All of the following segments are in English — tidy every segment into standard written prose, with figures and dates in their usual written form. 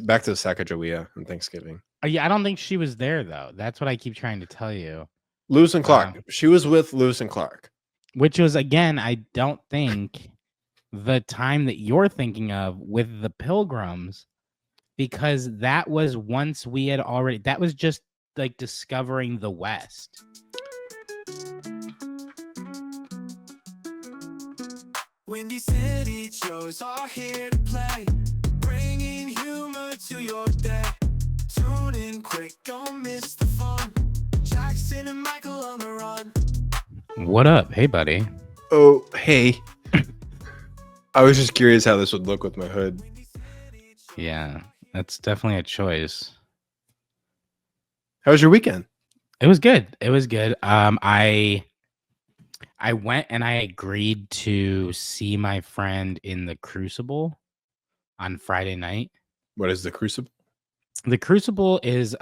Back to Sacagawea on Thanksgiving. Yeah, I don't think she was there though. That's what I keep trying to tell you. Lewis and Clark. She was with Lewis and Clark. Which was, again, I don't think the time that you're thinking of with the Pilgrims, because that was once we had already, that was just like discovering the West. Windy City shows are here to play, bringing humor to your day. Tune in quick, don't miss the fun. Jackson and Michael on the run. What up? Hey, buddy. Oh, hey. I was just curious how this would look with my hood. Yeah, that's definitely a choice. How was your weekend? It was good. It was good. I went and I agreed to see my friend in the Crucible on Friday night. What is the Crucible? The Crucible is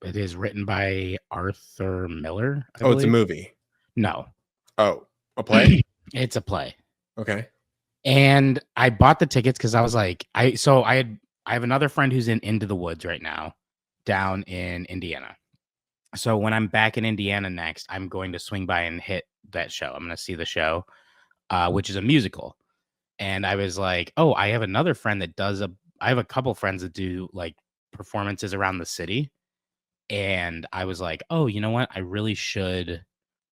it is written by Arthur Miller. I it's a believe. movie. No. Oh, a play? It's a play. Okay. And I bought the tickets because I was like, I have another friend who's in Into the Woods right now, down in Indiana. So when I'm back in Indiana next, I'm going to swing by and hit that show. I'm going to see the show, which is a musical. And I was like, oh, I have another friend that I have a couple friends that do like performances around the city. And I was like, oh, you know what? I really should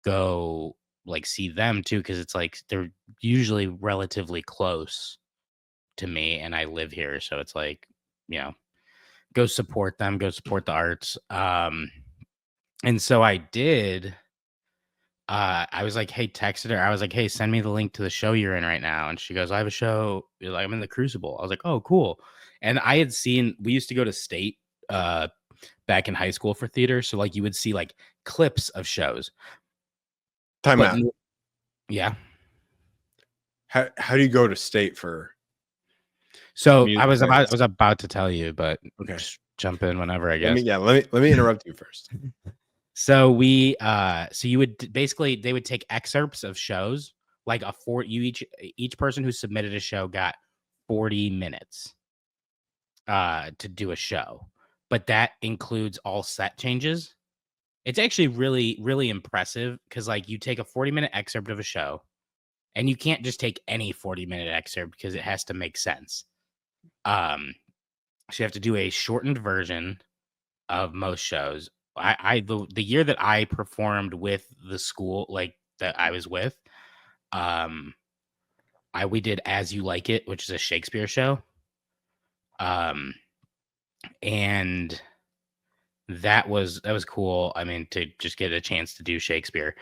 go like see them too. Cause it's like, they're usually relatively close to me and I live here. So it's like, go support them, go support the arts. And so I did. I was like, hey, texted her. I was like, hey, send me the link to the show you're in right now. And she goes, I have a show. Like, I'm in the Crucible. I was like, oh, cool. And I had seen, we used to go to State back in high school for theater. So like you would see like clips of shows. Time out. Yeah. How do you go to State for? So I was about to tell you, but okay, just jump in whenever, I guess. Let me interrupt you first. So so you would basically, they would take excerpts of shows, like each person who submitted a show got 40 minutes to do a show, but that includes all set changes. It's actually really, really impressive because like you take a 40-minute excerpt of a show and you can't just take any 40-minute excerpt because it has to make sense. So you have to do a shortened version of most shows. The year that I performed with the school, like that I was with, we did As You Like It, which is a Shakespeare show. And that was cool. I mean, to just get a chance to do Shakespeare.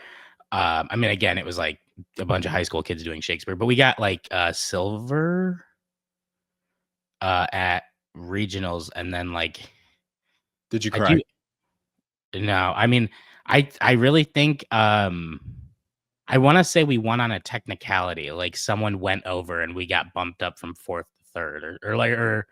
I mean, again, it was like a bunch of high school kids doing Shakespeare, but we got like silver at regionals, and then like, did you cry? No, I mean, I really think I want to say we won on a technicality, like someone went over and we got bumped up from 4th to 3rd or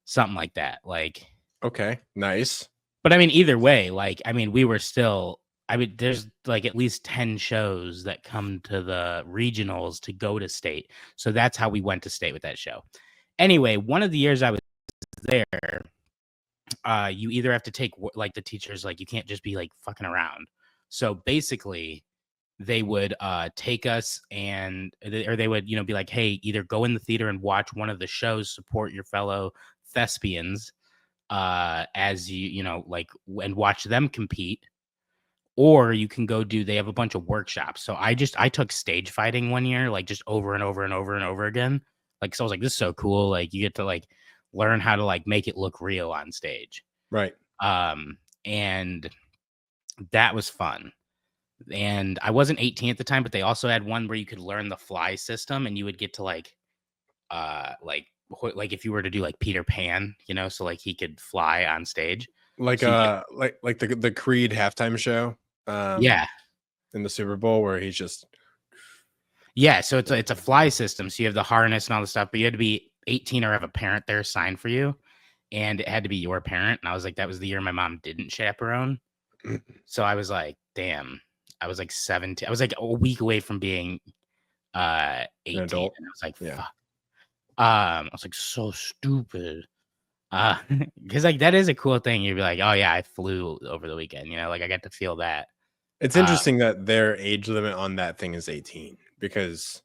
something like that. Like, okay, nice. But I mean, either way, like, I mean, we were still, I mean, there's like at least 10 shows that come to the regionals to go to State. So that's how we went to State with that show. Anyway, one of the years I was there, you either have to take, like, the teachers, like, you can't just be like fucking around. So basically, they would take us or they would, be like, hey, either go in the theater and watch one of the shows, support your fellow thespians as like, and watch them compete, or you can go they have a bunch of workshops. So I took stage fighting one year, like just over and over and over and over again. Like, so I was like, this is so cool. Like, you get to like learn how to like make it look real on stage. Right. And that was fun. And I wasn't 18 at the time, but they also had one where you could learn the fly system, and you would get to like if you were to do like Peter Pan, so like he could fly on stage, like so like the Creed halftime show, yeah, in the Super Bowl where he's just so it's a fly system. So you have the harness and all the stuff, but you had to be 18 or have a parent there sign for you, and it had to be your parent. And I was like, that was the year my mom didn't chaperone, so I was like, damn. I was like 17. I was like a week away from being 18. And I was like, fuck. I was like, so stupid. Because like that is a cool thing. You'd be like, oh yeah, I flew over the weekend. You know, like I got to feel that. It's Uh, interesting that their age limit on that thing is 18 because,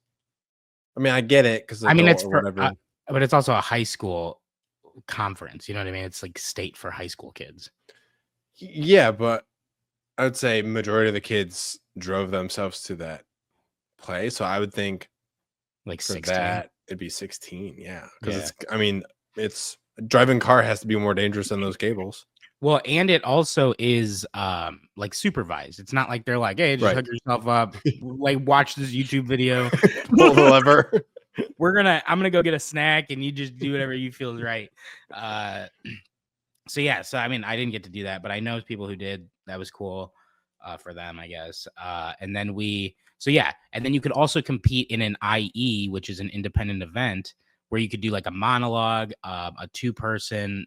I mean, I get it because I mean, adult it's or for, whatever. but it's also a high school conference. You know what I mean? It's like state for high school kids. Yeah, but I would say majority of the kids drove themselves to that play. So I would think Like for 16. that it'd be 16. Yeah, because Yeah. it's. I mean, it's driving car has to be more dangerous than those cables. Well, and it also is like supervised. It's not like they're like, hey, just Right. hook yourself up, like watch this YouTube video. Pull the lever. I'm gonna go get a snack and you just do whatever you feel is right. So yeah, so I mean I didn't get to do that, but I know people who did. That was cool for them, I guess. And then and then you could also compete in an IE, which is an independent event where you could do like a monologue, a 2-person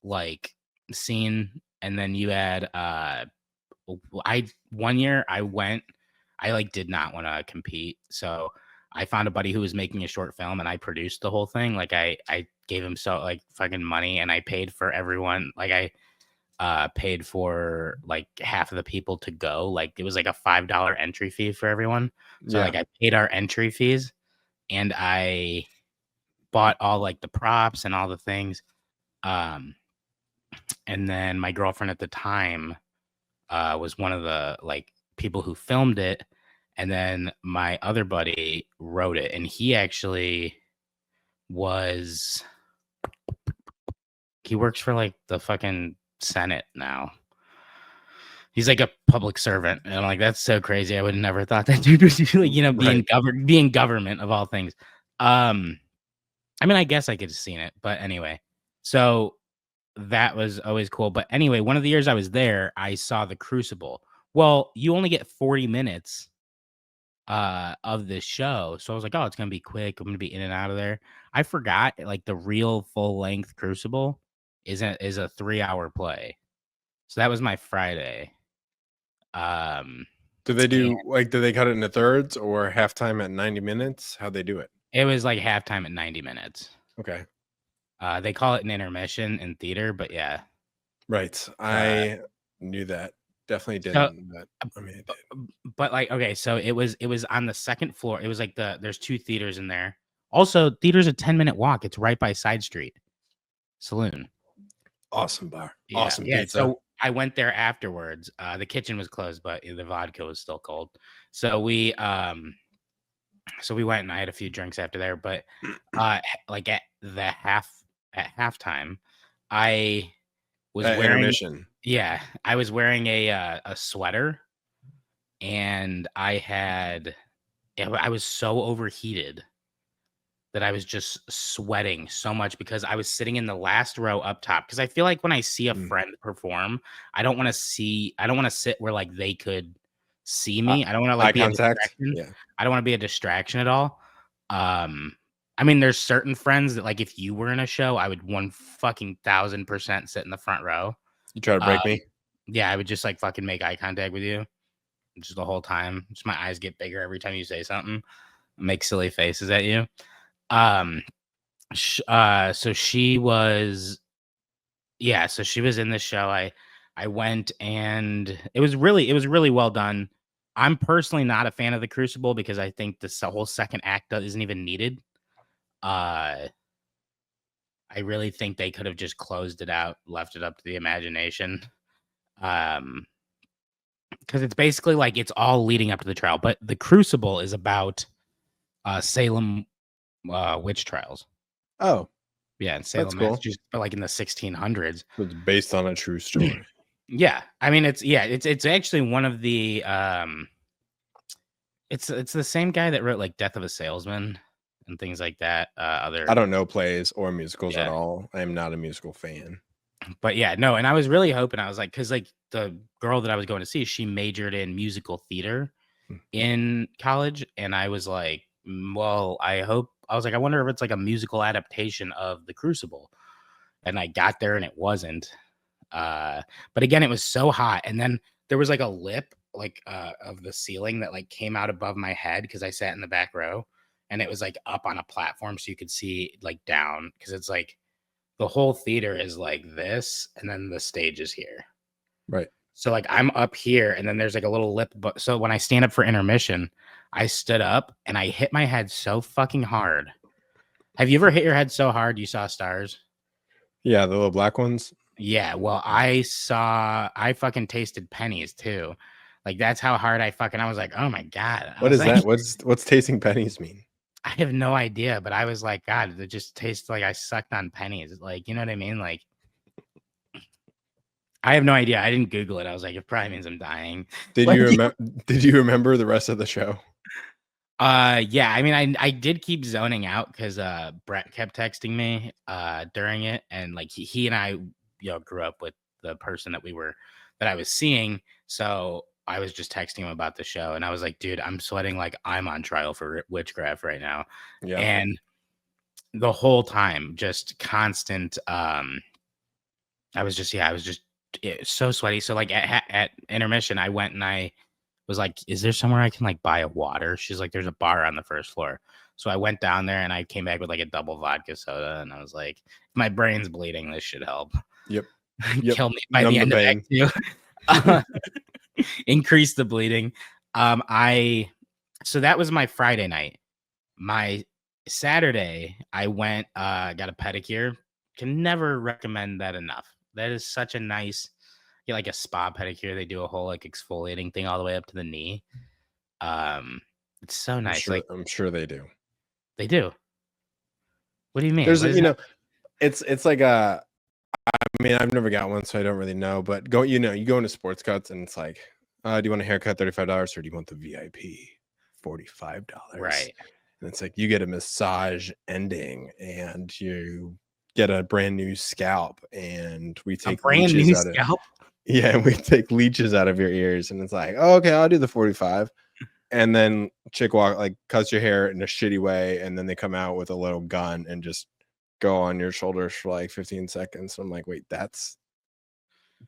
like scene, and then you had one year I like did not want to compete, so I found a buddy who was making a short film and I produced the whole thing. Like I gave him so like fucking money and I paid for everyone. Like I paid for like half of the people to go. Like it was like a $5 entry fee for everyone. So like I paid our entry fees and I bought all like the props and all the things. And then my girlfriend at the time was one of the like people who filmed it, and then my other buddy wrote it, and he actually he works for like the fucking Senate now. He's like a public servant, and I'm like, that's so crazy. I would have never thought that dude was like, being government of all things. I mean, I guess I could have seen it, but anyway, so that was always cool. But anyway, one of the years I was there, I saw the Crucible. Well, you only get 40 minutes of this show. So I was like, oh, it's gonna be quick. I'm gonna be in and out of there. I forgot like the real full length Crucible is a 3-hour play. So that was my Friday. Do they do do they cut it into thirds or halftime at 90 minutes? How'd they do it? It was like halftime at 90 minutes. Okay. They call it an intermission in theater, but yeah. Right. I knew that. Definitely didn't. But I mean, it did. But like, okay, so it was on the second floor. It was like there's 2 theaters in there. Also, theater's a 10-minute walk. It's right by Side Street Saloon. Awesome bar. Yeah, awesome yeah. pizza. So I went there afterwards. The kitchen was closed, but the vodka was still cold. So we went and I had a few drinks after there. But like at halftime, I was wearing intermission. Yeah, I was wearing a sweater, and I was so overheated that I was just sweating so much because I was sitting in the last row up top. Because I feel like when I see a friend perform, I don't want to sit where like they could see me. I don't want to like be contact. A distraction. Yeah. I don't want to be a distraction at all. I mean, there's certain friends that like if you were in a show, I would 1,000% sit in the front row. You try to break me? Yeah, I would just like fucking make eye contact with you just the whole time. Just my eyes get bigger every time you say something. Make silly faces at you. So she was in the show. I went and it was really well done. I'm personally not a fan of the Crucible because I think the whole second act isn't even needed. I really think they could have just closed it out, left it up to the imagination. Because it's basically like it's all leading up to the trial, but the Crucible is about Salem witch trials. Oh, yeah, in Salem, cool. Massachusetts, but like in the 1600s. So it's based on a true story. Yeah, I mean it's actually one of the it's the same guy that wrote like Death of a Salesman and things like that. I don't know plays or musicals at all. I am not a musical fan. But yeah, no, and I was really hoping, I was like, because like the girl that I was going to see, she majored in musical theater in college, and I was like, well, I wonder if it's like a musical adaptation of The Crucible. And I got there and it wasn't. But again, it was so hot, and then there was like a lip like of the ceiling that like came out above my head because I sat in the back row, and it was like up on a platform so you could see like down, because it's like the whole theater is like this, and then the stage is here. Right. So like I'm up here, and then there's like a little lip. But so when I stand up for intermission, I stood up and I hit my head so fucking hard. Have you ever hit your head so hard you saw stars? Yeah, the little black ones. Yeah. Well, I fucking tasted pennies too. Like that's how hard I was like, oh my God. What is that? What's tasting pennies mean? I have no idea, but I was like, God, it just tastes like I sucked on pennies. Like, you know what I mean? Like, I have no idea. I didn't Google it. I was like, it probably means I'm dying. Did you remember? Did you remember the rest of the show? Yeah. I mean, I did keep zoning out because Brett kept texting me during it, and like he and I, grew up with the person that I was seeing. So I was just texting him about the show, and I was like, dude, I'm sweating like I'm on trial for witchcraft right now. Yeah. And the whole time, just constant. I was just so sweaty. So like at intermission, I went and I was like, is there somewhere I can like buy a water? She's like, there's a bar on the first floor. So I went down there and I came back with like a double vodka soda, and I was like, my brain's bleeding. This should help. Yep. Kill me by the end of Act 2. Increase the bleeding. So that was my Friday night. My Saturday, I went, got a pedicure. Can never recommend that enough. That is such a nice, like a spa pedicure. They do a whole like exfoliating thing all the way up to the knee. It's so nice. I'm sure they do. They do. What do you mean? There's it's like a. I mean, I've never got one, so I don't really know. But you go into sports cuts, and it's like, do you want a haircut $35, or do you want the VIP $45? Right. And it's like you get a massage ending, and you get a brand new scalp, and we take scalp. Yeah, and we take leeches out of your ears, and it's like, oh, okay, I'll do the 45. And then chick cuts your hair in a shitty way, and then they come out with a little gun and just go on your shoulders for like 15 seconds. So I'm like, wait, that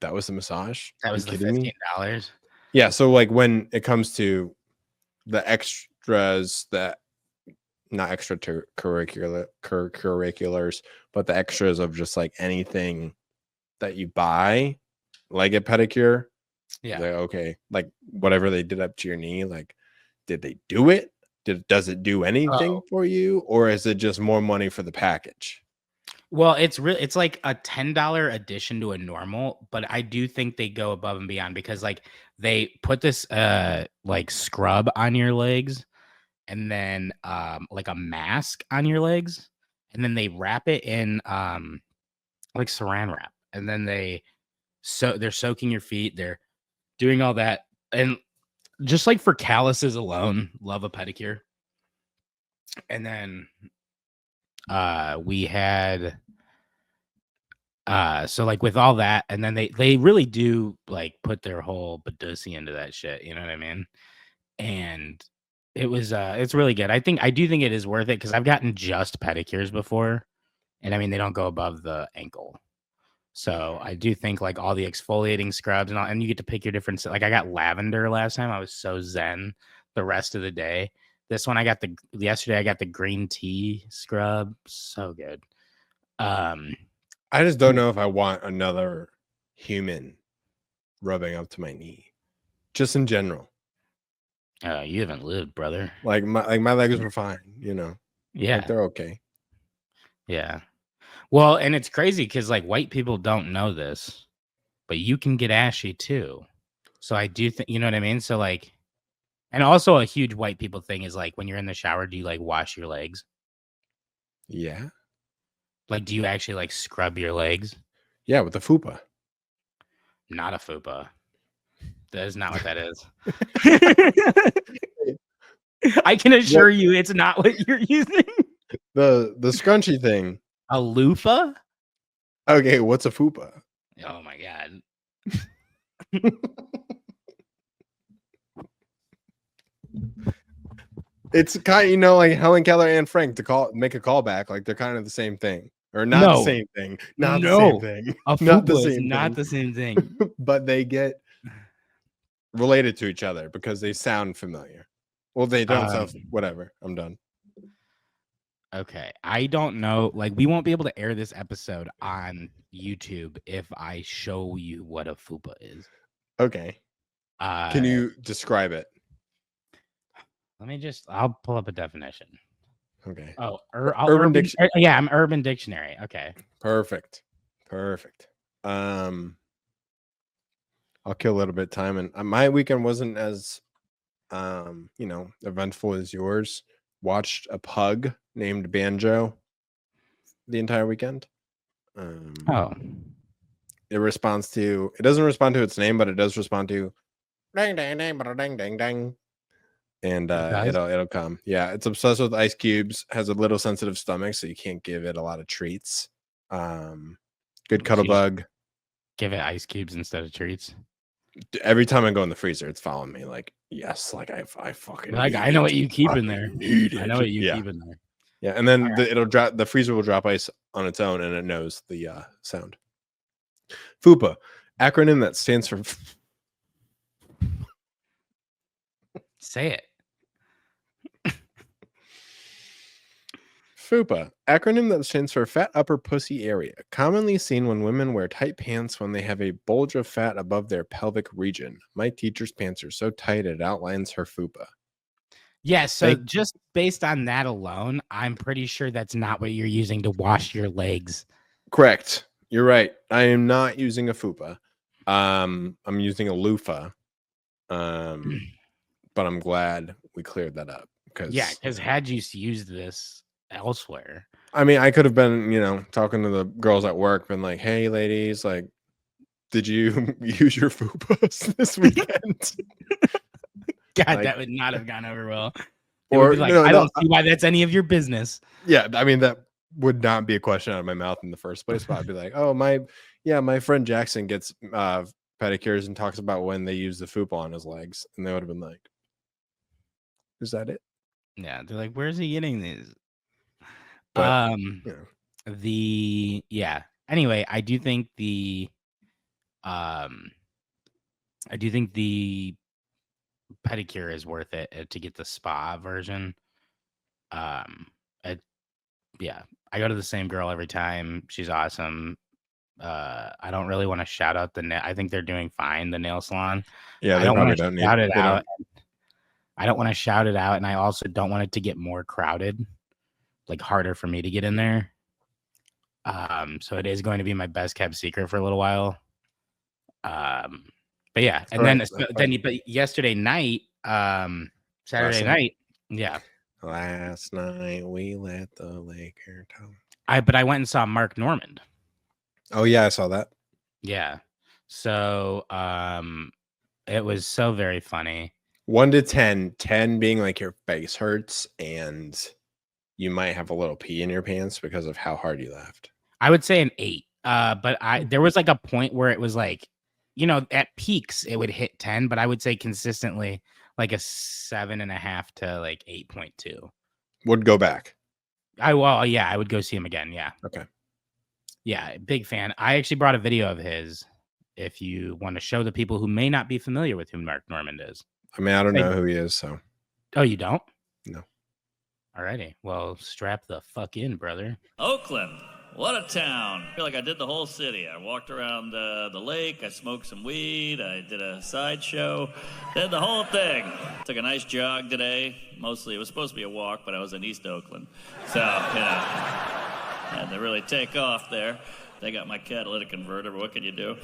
was the massage? That was the $15. Yeah. So like when it comes to the extras, that not curriculars, but the extras of just like anything that you buy, like a pedicure. Yeah. Like, okay. Like whatever they did up to your knee, like, did they do it? Does it do anything for you, or is it just more money for the package? Well, it's like a $10 addition to a normal, but I do think they go above and beyond because like they put this like scrub on your legs, and then like a mask on your legs, and then they wrap it in like saran wrap, and then they're soaking your feet, they're doing all that. And just like for calluses alone, love a pedicure. And then we had so like with all that, and then they really do like put their whole badussy into that shit, you know what I mean? And it was it's really good. I do think it is worth it because I've gotten just pedicures before, and I mean they don't go above the ankle. So I do think like all the exfoliating scrubs and all, and you get to pick your different. Like I got lavender last time. I was so zen the rest of the day. This one yesterday I got the green tea scrub. So good. I just don't know if I want another human rubbing up to my knee. Just in general. You haven't lived, brother. Like my legs were fine, Yeah. Like they're okay. Yeah. Well, and it's crazy because like white people don't know this, but you can get ashy too. So I do think, you know what I mean? So like, and also a huge white people thing is like when you're in the shower, do you like wash your legs? Yeah. Like, do you actually like scrub your legs? Yeah, with the fupa. Not a fupa. That is not what that is. I can assure you it's not what you're using. The scrunchy thing. A loofah? Okay, what's a fupa? Oh my god. It's kind of, like Helen Keller and Frank to make a callback, like they're kind of the same thing. Or not the same thing. Not the same thing. A fupa is not the same thing. But they get related to each other because they sound familiar. Well, they don't sound whatever. I'm done. Okay. I don't know. Like, we won't be able to air this episode on YouTube if I show you what a fupa is. Okay. Can you describe it? I'll pull up a definition. Okay. Oh, Urban Dictionary. Yeah, I'm Urban Dictionary. Okay. Perfect. I'll kill a little bit of time, and my weekend wasn't as eventful as yours. Watched a pug named Banjo the entire weekend. Oh. It doesn't respond to its name, but it does respond to dang dang dang dang dang dang. And it'll come. Yeah, it's obsessed with ice cubes, has a little sensitive stomach, so you can't give it a lot of treats. Good cuddle bug. Give it ice cubes instead of treats. Every time I go in the freezer, it's following me. Like, yes, like I fucking like I know what you keep in there. I know what you keep in there. Yeah, and then it'll drop. The freezer will drop ice on its own, and it knows the sound. FUPA, acronym that stands for. Say it. FUPA, acronym that stands for fat upper pussy area, commonly seen when women wear tight pants when they have a bulge of fat above their pelvic region. My teacher's pants are so tight it outlines her FUPA. Yeah, so just based on that alone, I'm pretty sure that's not what you're using to wash your legs. Correct. You're right. I am not using a FUPA. I'm using a loofah. But I'm glad we cleared that up. Because had you used this elsewhere, I mean, I could have been, talking to the girls at work, been like, "Hey, ladies, like, did you use your FUPAs this weekend?" God, that would not have gone over well. Or be like, I don't see why that's any of your business. Yeah, I mean, that would not be a question out of my mouth in the first place. But I'd be like, "Oh, my friend Jackson gets pedicures and talks about when they use the FUPA on his legs," and they would have been like, "Is that it?" Yeah, they're like, "Where's he getting these?" But, Anyway, I do think the pedicure is worth it to get the spa version. I go to the same girl every time. She's awesome. I don't really want to shout out I think they're doing fine, the nail salon. Yeah, I don't want to shout it out. I don't want to shout it out, and I also don't want it to get more crowded, like harder for me to get in there. So it is going to be my best kept secret for a little while. But yeah, and but yesterday night, Saturday night, yeah. Last night we let the Laker down. But I went and saw Mark Normand. Oh yeah, I saw that. Yeah. So it was so very funny. 1 to 10, 10 being like your face hurts and you might have a little pee in your pants because of how hard you laughed. I would say an 8. But there was like a point where it was like, at peaks it would hit 10, but I would say consistently like a 7.5 to like 8.2. Would go back. I would go see him again. Yeah. Okay. Yeah, big fan. I actually brought a video of his if you want to show the people who may not be familiar with who Mark Normand is. I mean, I don't know who he is, so. Oh, you don't? No. Alrighty. Well, strap the fuck in, brother. Oakland. What a town. I feel like I did the whole city. I walked around the lake. I smoked some weed. I did a sideshow. Did the whole thing. Took a nice jog today. Mostly, it was supposed to be a walk, but I was in East Oakland. So, had to really take off there. They got my catalytic converter, but what can you do?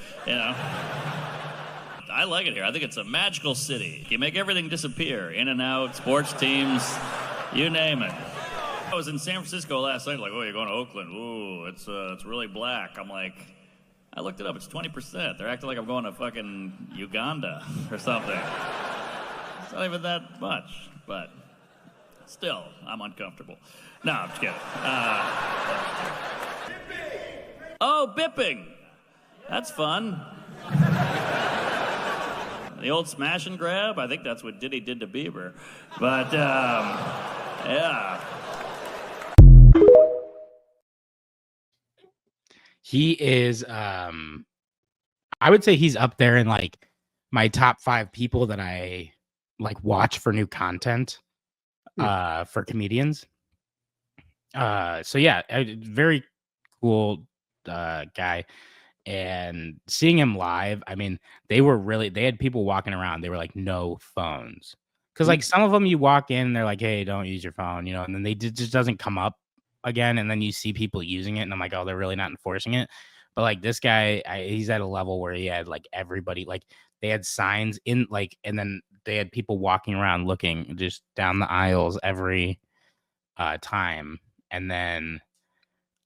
I like it here. I think it's a magical city. You make everything disappear. In and out, sports teams, you name it. I was in San Francisco last night, like, oh, you're going to Oakland. Ooh, it's really black. I'm like, I looked it up. It's 20%. They're acting like I'm going to fucking Uganda or something. It's not even that much, but still, I'm uncomfortable. No, I'm just kidding. Oh, bipping. That's fun. The old smash and grab. I think that's what Diddy did to Bieber. But, yeah. He is, I would say he's up there in like my top 5 people that I like watch for new content, for comedians. So yeah, a very cool guy. And seeing him live, I mean, they had people walking around. They were like, no phones. Cause like some of them you walk in, they're like, hey, don't use your phone, you know, and then just doesn't come up again. And then you see people using it, and I'm like, oh, they're really not enforcing it. But like this guy, he's at a level where he had like everybody, like they had signs in like, and then they had people walking around looking just down the aisles every time. And then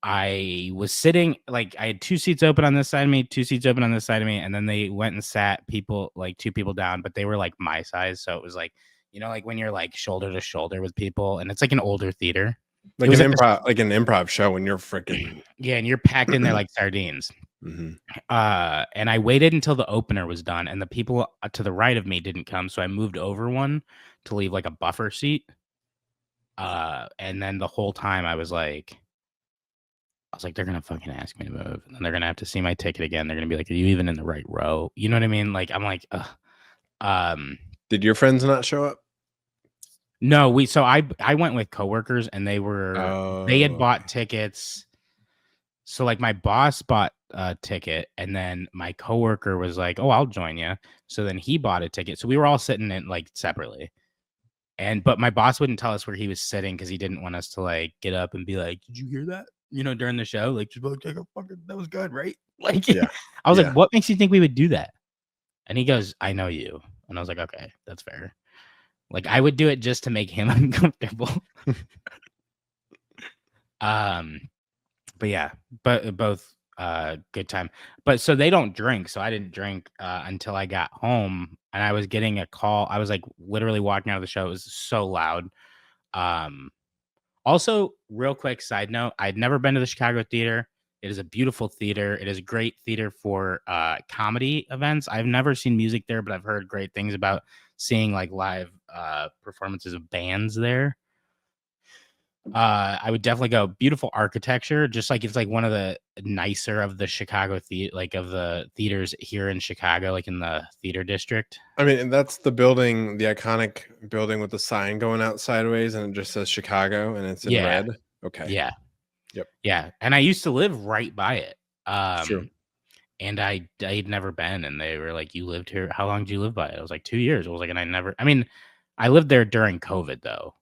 I was sitting like I had 2 seats open on this side of me, 2 seats open on this side of me, and then they went and sat people like 2 people down, but they were like my size, so it was like, you know, like when you're like shoulder to shoulder with people, and it's like an older theater. Like It was an at this improv show when you're freaking. yeah, and you're packed in there like sardines. Mhm. And I waited until the opener was done, and the people to the right of me didn't come, so I moved over one to leave like a buffer seat. And then the whole time I was like, they're gonna fucking ask me to move, and then they're gonna have to see my ticket again. They're gonna be like, "Are you even in the right row?" You know what I mean? Like, I'm like, ugh. Did your friends not show up? No, so I went with coworkers, and they had bought tickets. So like my boss bought a ticket, and then my coworker was like, "Oh, I'll join you." So then he bought a ticket. So we were all sitting in like separately. But my boss wouldn't tell us where he was sitting because he didn't want us to like get up and be like, "Did you hear that?" You know, during the show, like, just be like, "Take a fucking, that was good, right?" Like, Yeah. I was Yeah. like, "What makes you think we would do that?" And he goes, "I know you," and I was like, "Okay, that's fair." Like, I would do it just to make him uncomfortable. But yeah, but both good time. But so they don't drink, so I didn't drink until I got home, and I was getting a call. I was like literally walking out of the show. It was so loud. Um, Also, real quick side note, I'd never been to the Chicago Theater. It is a beautiful theater. It is a great theater for comedy events. I've never seen music there, but I've heard great things about seeing like live performances of bands there. I would definitely go. Beautiful architecture, just like it's like one of the nicer of the Chicago like of the theaters here in Chicago, like in the theater district. I mean, and that's the building, the iconic building with the sign going out sideways, and it just says Chicago, and it's in Yeah. red. Okay. Yeah. Yep. Yeah. And I used to live right by it. True. And I'd never been, and they were like, "You lived here? How long did you live by it?" I was like, 2 years. I was like, and I mean, I lived there during COVID though.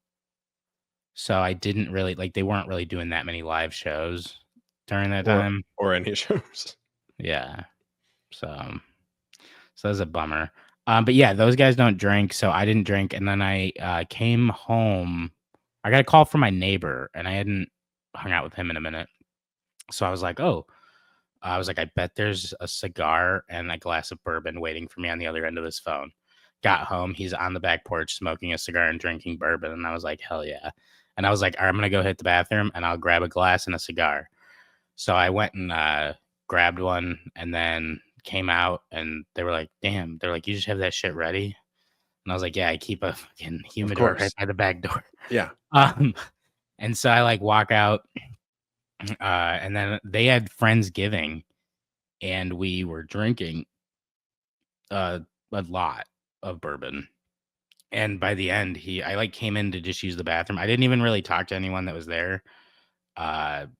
So I didn't really like, they weren't really doing that many live shows during that time. Or any shows. Yeah. So that's a bummer. But yeah, those guys don't drink, so I didn't drink. And then I came home. I got a call from my neighbor, and I hadn't hung out with him in a minute. So I was like, oh, I bet there's a cigar and a glass of bourbon waiting for me on the other end of this phone. Got home. He's on the back porch smoking a cigar and drinking bourbon. And I was like, hell yeah. And I was like, all right, I'm going to go hit the bathroom and I'll grab a glass and a cigar. So I went and grabbed one and then came out, and they were like, damn. They're like, you just have that shit ready? And I was like, yeah, I keep a fucking humidor right by the back door. Yeah. And so I like walk out. And then they had Friendsgiving, and we were drinking a lot of bourbon. And by the end, I like came in to just use the bathroom. I didn't even really talk to anyone that was there,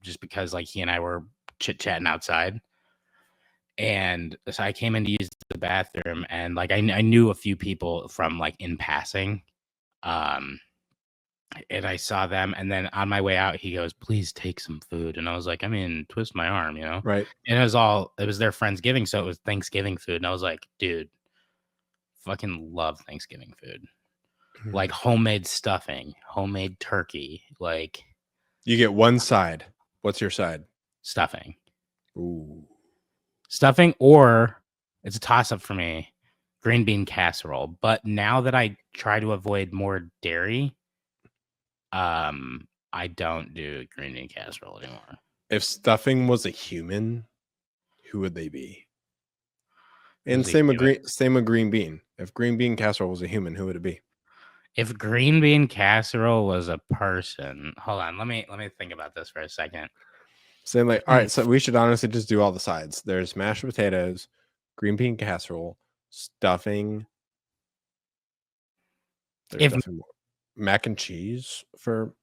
just because like he and I were chit chatting outside. And so I came in to use the bathroom, and like I knew a few people from like in passing. And I saw them, and then on my way out, he goes, "Please take some food." And I was like, I mean, twist my arm, you know? Right. And it was their Friendsgiving, so it was Thanksgiving food. And I was like, dude, fucking love Thanksgiving food. Like homemade stuffing, homemade turkey, like You get one side. What's your side? stuffing. Ooh. Stuffing, or it's a toss-up for me, green bean casserole. But now that I try to avoid more dairy, I don't do green bean casserole anymore. If stuffing was a human, who would they be? And Who's a same human? with green bean. If green bean casserole was a human, who would it be? If green bean casserole was a person, hold on, let me think about this for a second. Saying like, all right, so we should honestly just do all the sides. There's mashed potatoes, green bean casserole, stuffing. There's If- nothing more. Mac and cheese for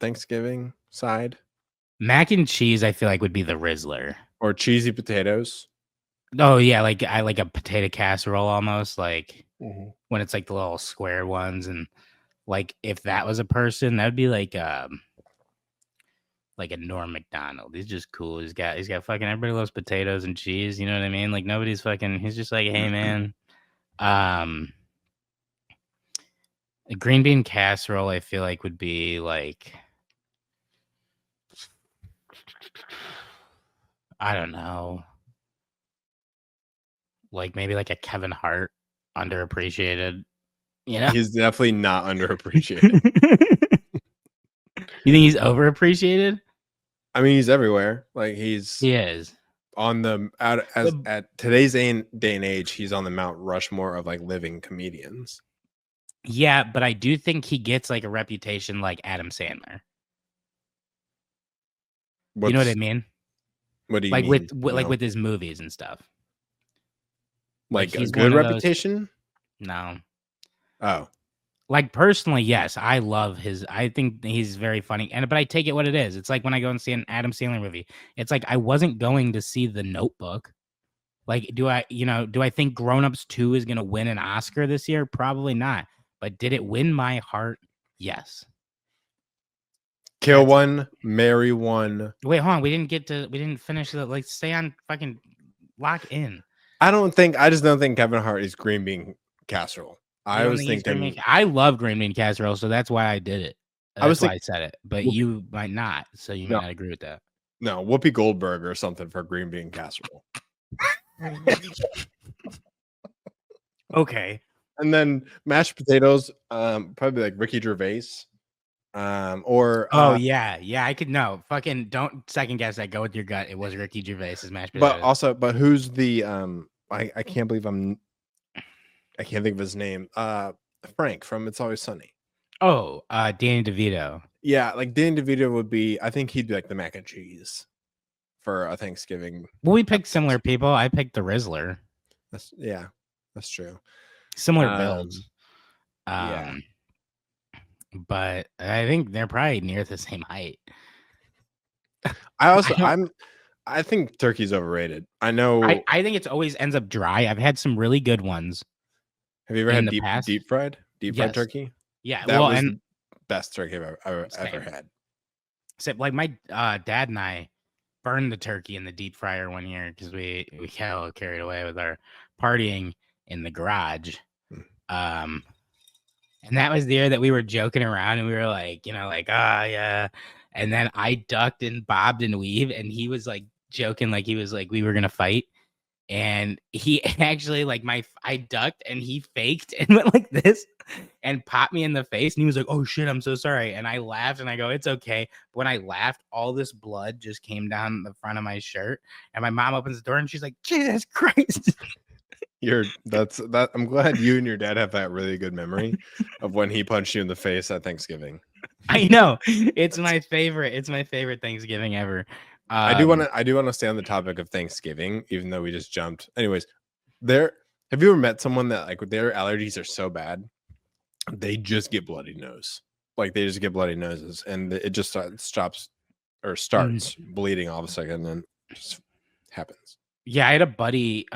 Thanksgiving side, Mac and cheese, I feel like would be the Rizzler. or cheesy potatoes. Oh yeah, like I like a potato casserole almost, like when it's like the little square ones, and like if that was a person, that would be like a Norm Macdonald. He's just cool. He's got fucking everybody loves potatoes and cheese. You know what I mean? Like nobody's fucking. He's just like, hey man, a green bean casserole. I feel like would be like, I don't know, like maybe like a Kevin Hart, underappreciated. You know, He's definitely not underappreciated. You think he's overappreciated? I mean, he's everywhere. Like he's He is. on the at today's day and age, he's on the Mount Rushmore of like living comedians. Yeah, but I do think he gets like a reputation like Adam Sandler. You know what I mean? What do you like mean? with his movies and stuff. Like a he's good one of those- reputation? No. Oh. Like personally, yes, I love his. I think he's very funny, but I take it what it is. It's like when I go and see an Adam Sandler movie. It's like I wasn't going to see The Notebook. Like, do I think Grown Ups 2 is gonna win an Oscar this year? Probably not. But did it win my heart? Yes. Kill one, marry one. Wait, hold on. We didn't finish the like. Stay on, fucking lock in. I just don't think Kevin Hart is green bean casserole. I was thinking I love green bean casserole, so that's why I did it. That's why I said it. But you might not, so you might not agree with that. No, Whoopi Goldberg or something for green bean casserole. Okay. And then mashed potatoes, probably like Ricky Gervais. Or yeah, I could fucking don't second guess that. Go with your gut. It was Ricky Gervais's mashed But potatoes. but who's the I can't believe I can't think of his name. Frank from It's Always Sunny. Oh, Danny DeVito. Yeah, like Danny DeVito would be. I think he'd be like the mac and cheese for a Thanksgiving. Well, we picked similar people. I picked the Rizzler. That's true. Similar builds. Yeah. But I think they're probably near the same height. I think turkey's overrated. I know. I think it's always ends up dry. I've had some really good ones. Have you ever had deep fried turkey? Yeah, that was the best turkey I've ever had. Except like my dad and I burned the turkey in the deep fryer one year because we got carried away with our partying in the garage. And that was the year that we were joking around and we were like, yeah. And then I ducked and bobbed and weaved, and he was like joking, like he was like we were gonna fight. And he actually I ducked and he faked and went like this and popped me in the face. And he was like, "Oh shit, I'm so sorry." And I laughed and I go, "It's okay." But when I laughed, all this blood just came down the front of my shirt. And my mom opens the door and she's like, "Jesus Christ." I'm glad you and your dad have that really good memory of when he punched you in the face at Thanksgiving. I know. It's my favorite. It's my favorite Thanksgiving ever. I do want to stay on the topic of Thanksgiving, even though we just jumped. Anyways, have you ever met someone that like their allergies are so bad, they just get bloody nose? Like they just get bloody noses, and it just starts bleeding all of a sudden, and it just happens. Yeah, I had a buddy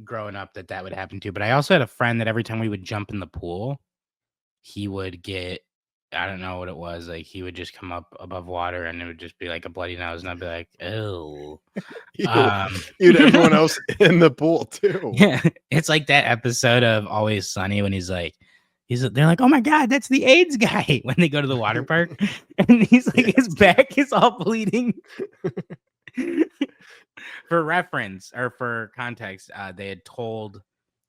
growing up that would happen to, but I also had a friend that every time we would jump in the pool, he would get, I don't know what it was, like he would just come up above water and it would just be like a bloody nose, and I'd be like, "Oh." You'd everyone else in the pool too. Yeah, it's like that episode of Always Sunny when they're like, "Oh my God, that's the AIDS guy," when they go to the water park, and he's like, his back is all bleeding. For reference or for context, they had told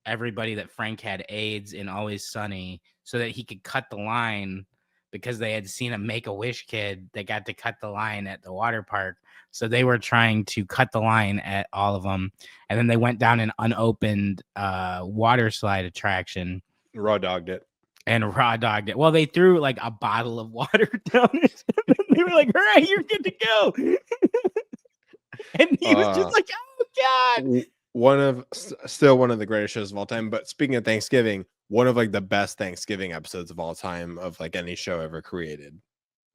everybody that Frank had AIDS in Always Sunny so that he could cut the line, because they had seen a Make-A-Wish kid that got to cut the line at the water park. So they were trying to cut the line at all of them. And then they went down an unopened water slide attraction. Raw dogged it. Well, they threw like a bottle of water down it. And they were like, "All right, you're good to go." And he was just like, "Oh God." Still one of the greatest shows of all time. But speaking of Thanksgiving, one of like the best Thanksgiving episodes of all time of like any show ever created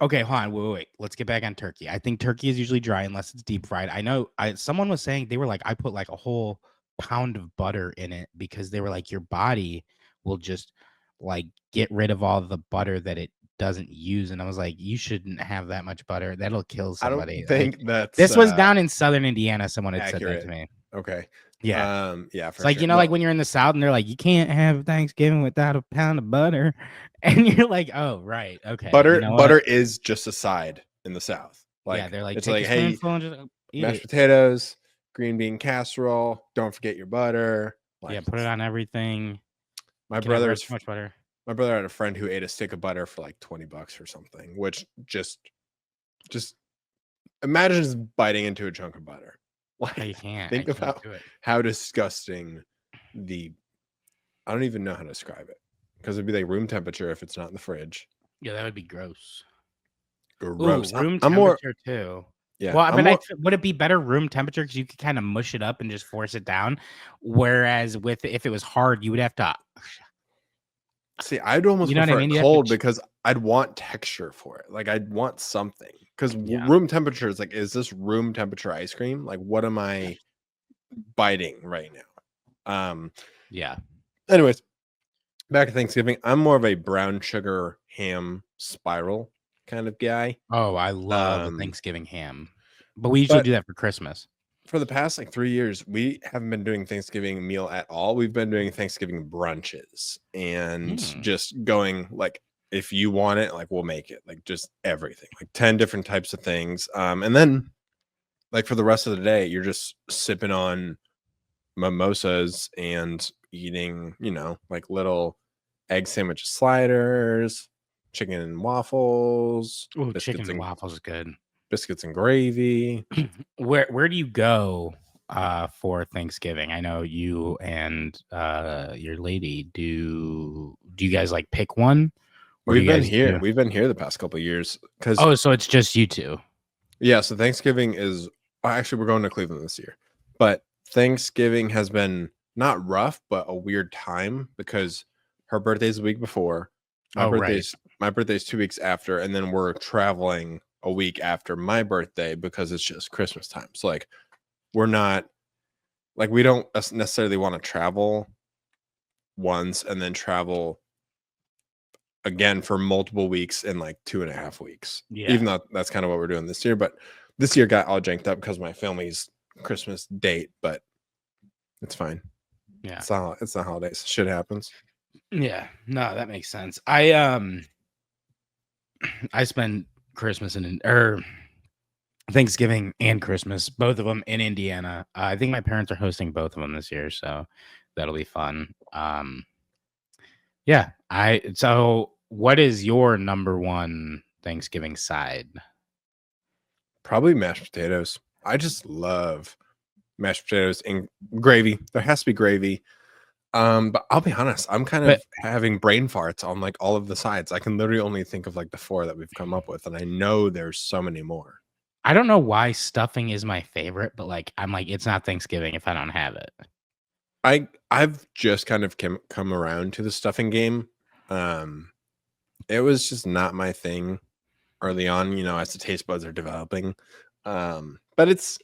Okay, hold on. Wait. Let's get back on turkey. I think turkey is usually dry unless it's deep fried. I know someone was saying they were like, I put like a whole pound of butter in it because they were like, your body will just like get rid of all the butter that it doesn't use. And I was like, you shouldn't have that much butter. That'll kill I don't somebody. Like, think that's this was down in southern Indiana. Someone had said that accurate. to me. Okay. Yeah. Yeah, It's for like, sure. like when you're in the South and they're like, you can't have Thanksgiving without a pound of butter. And you're like, oh, right. Okay. butter You know butter what? is just a side in the South. Yeah, Like they're like, it's take like, a hey, spoonful and just eat mashed it. potatoes, green bean casserole. Don't forget your butter. Like, Yeah, put it on everything. my Can never have brother's too much butter. my brother had a friend who ate a stick of butter for like $20 or something, which just imagine just biting into a chunk of butter. No, you Like, can't. think I can't about do it. how disgusting I don't even know how to describe it because it'd be like room temperature if it's not in the fridge. Yeah, that would be gross. Gross. Ooh, room I'm more, temperature too. yeah. Well, I'm but more. would it be better room temperature because you could kind of mush it up and just force it down? Whereas if it was hard, you would have to. See, I'd almost You know what I prefer mean? it You have to cold because I'd want texture for it. Like I'd want something because Yeah. room temperature is like, is this room temperature ice cream? Like, what am I biting right now? Yeah. Anyways, back to Thanksgiving. I'm more of a brown sugar ham spiral kind of guy. Oh, I love Um, Thanksgiving ham, but we usually but do that for Christmas. for the past like 3 years, we haven't been doing Thanksgiving meal at all. We've been doing Thanksgiving brunches and just going like, if you want it, like we'll make it, like just everything, like 10 different types of things. And then like for the rest of the day, you're just sipping on mimosas and eating, like little egg sandwich sliders, chicken and waffles, Oh, chicken and waffles is good. biscuits and gravy. Where do you go for Thanksgiving? I know you and your lady do you guys like pick one? Or do We've you been guys here. do? We've been here the past couple of years because Oh, so it's just you two. yeah. So Thanksgiving is actually we're going to Cleveland this year, but Thanksgiving has been not rough, but a weird time because her birthday's the week before. My Oh, right. birthday's 2 weeks after, and then we're traveling a week after my birthday because it's just Christmas time. So like we're not like we don't necessarily want to travel once and then travel again for multiple weeks in like 2.5 weeks. Yeah. Even though that's kind of what we're doing this year, but this year got all janked up because of my family's Christmas date, but it's fine. Yeah. It's the holidays. Shit happens. Yeah. No, that makes sense. I spend Christmas or Thanksgiving and Christmas, both of them in Indiana. I think my parents are hosting both of them this year, so that'll be fun. Yeah. So what is your number one Thanksgiving side? Probably mashed potatoes. I just love mashed potatoes and gravy. There has to be gravy. But I'll be honest, I'm kind of having brain farts on like all of the sides. I can literally only think of like the 4 that we've come up with, and I know there's so many more. I don't know why stuffing is my favorite, but like I'm like, it's not Thanksgiving if I don't have it. I've just kind of come around to the stuffing game. It was just not my thing early on, as the taste buds are developing. But it's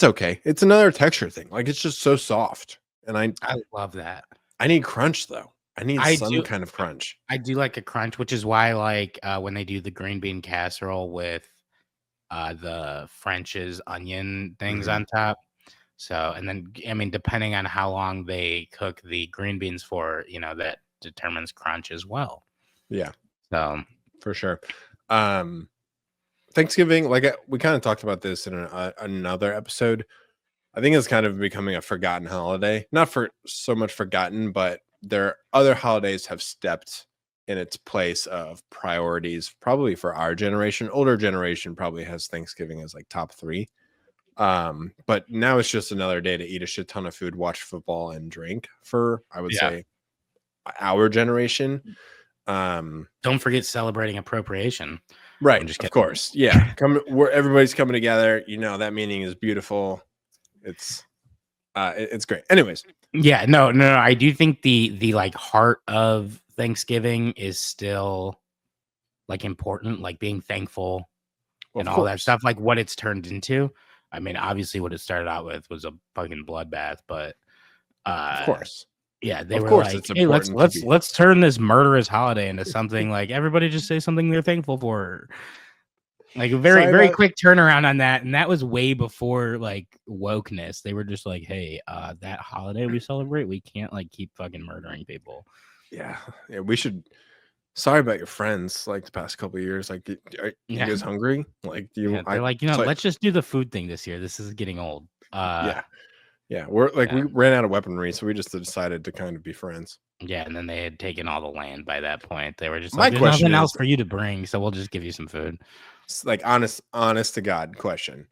okay. It's another texture thing. Like it's just so soft. And I love that. I need crunch though. I need some kind of crunch. I do like a crunch, which is why like when they do the green bean casserole with the French's onion things on top. So, and then, I mean, depending on how long they cook the green beans for, that determines crunch as well. Yeah. So, for sure. Thanksgiving, like we kind of talked about this in another episode. I think it's kind of becoming a forgotten holiday. Not for so much forgotten, but other holidays have stepped in its place of priorities, probably for our generation. Older generation probably has Thanksgiving as like top 3. But now it's just another day to eat a shit ton of food, watch football, and drink for, I would say, our generation. Don't forget celebrating appropriation. Right, of course. Yeah. Where everybody's coming together, that meaning is beautiful. It's great. Anyways. Yeah, no. I do think the like heart of Thanksgiving is still like important, like being thankful Well, and of all that course. stuff, like what it's turned into. I mean, obviously what it started out with was a fucking bloodbath, but Of course. yeah, they Of were course like, it's hey, important to be. let's turn this murderous holiday into something like everybody just say something they're thankful for. Like a very, Sorry very about- quick turnaround on that. And that was way before like wokeness. They were just like, hey, that holiday we celebrate, we can't like keep fucking murdering people. Yeah. We should. Sorry about your friends. Like the past couple of years. Like, are you Yeah. guys hungry? Like, Yeah, they're like, it's let's just do the food thing this year. This is getting old. yeah. We're like, yeah. we ran out of weaponry, so we just decided to kind of be friends. Yeah, and then they had taken all the land by that point. They were just My like, there's question nothing else is- for you to bring, so we'll just give you some food. It's like honest to God question.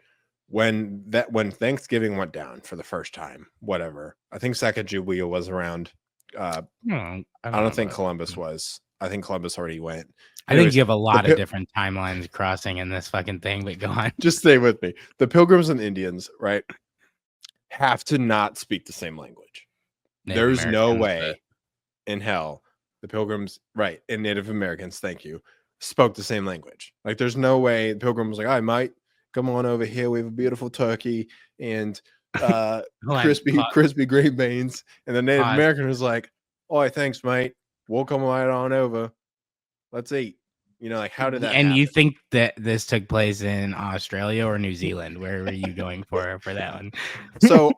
When Thanksgiving went down for the first time, whatever. I think Sacagawea was around. I don't think Columbus was. I think Columbus already went. I think you have a lot of different timelines crossing in this fucking thing, but go on. Just stay with me. The Pilgrims and Indians, right, have to not speak the same language. Native There's no Americans, way in hell the Pilgrims, right, and Native Americans, thank you, spoke the same language. Like, there's no way the Pilgrim was like, I might come on over here. We have a beautiful turkey and crispy green beans. And the Native American was like, oh, thanks, mate. We'll come right on over. Let's eat. You know, like, how did that happen? You think that this took place in Australia or New Zealand? Where were you going for that one? So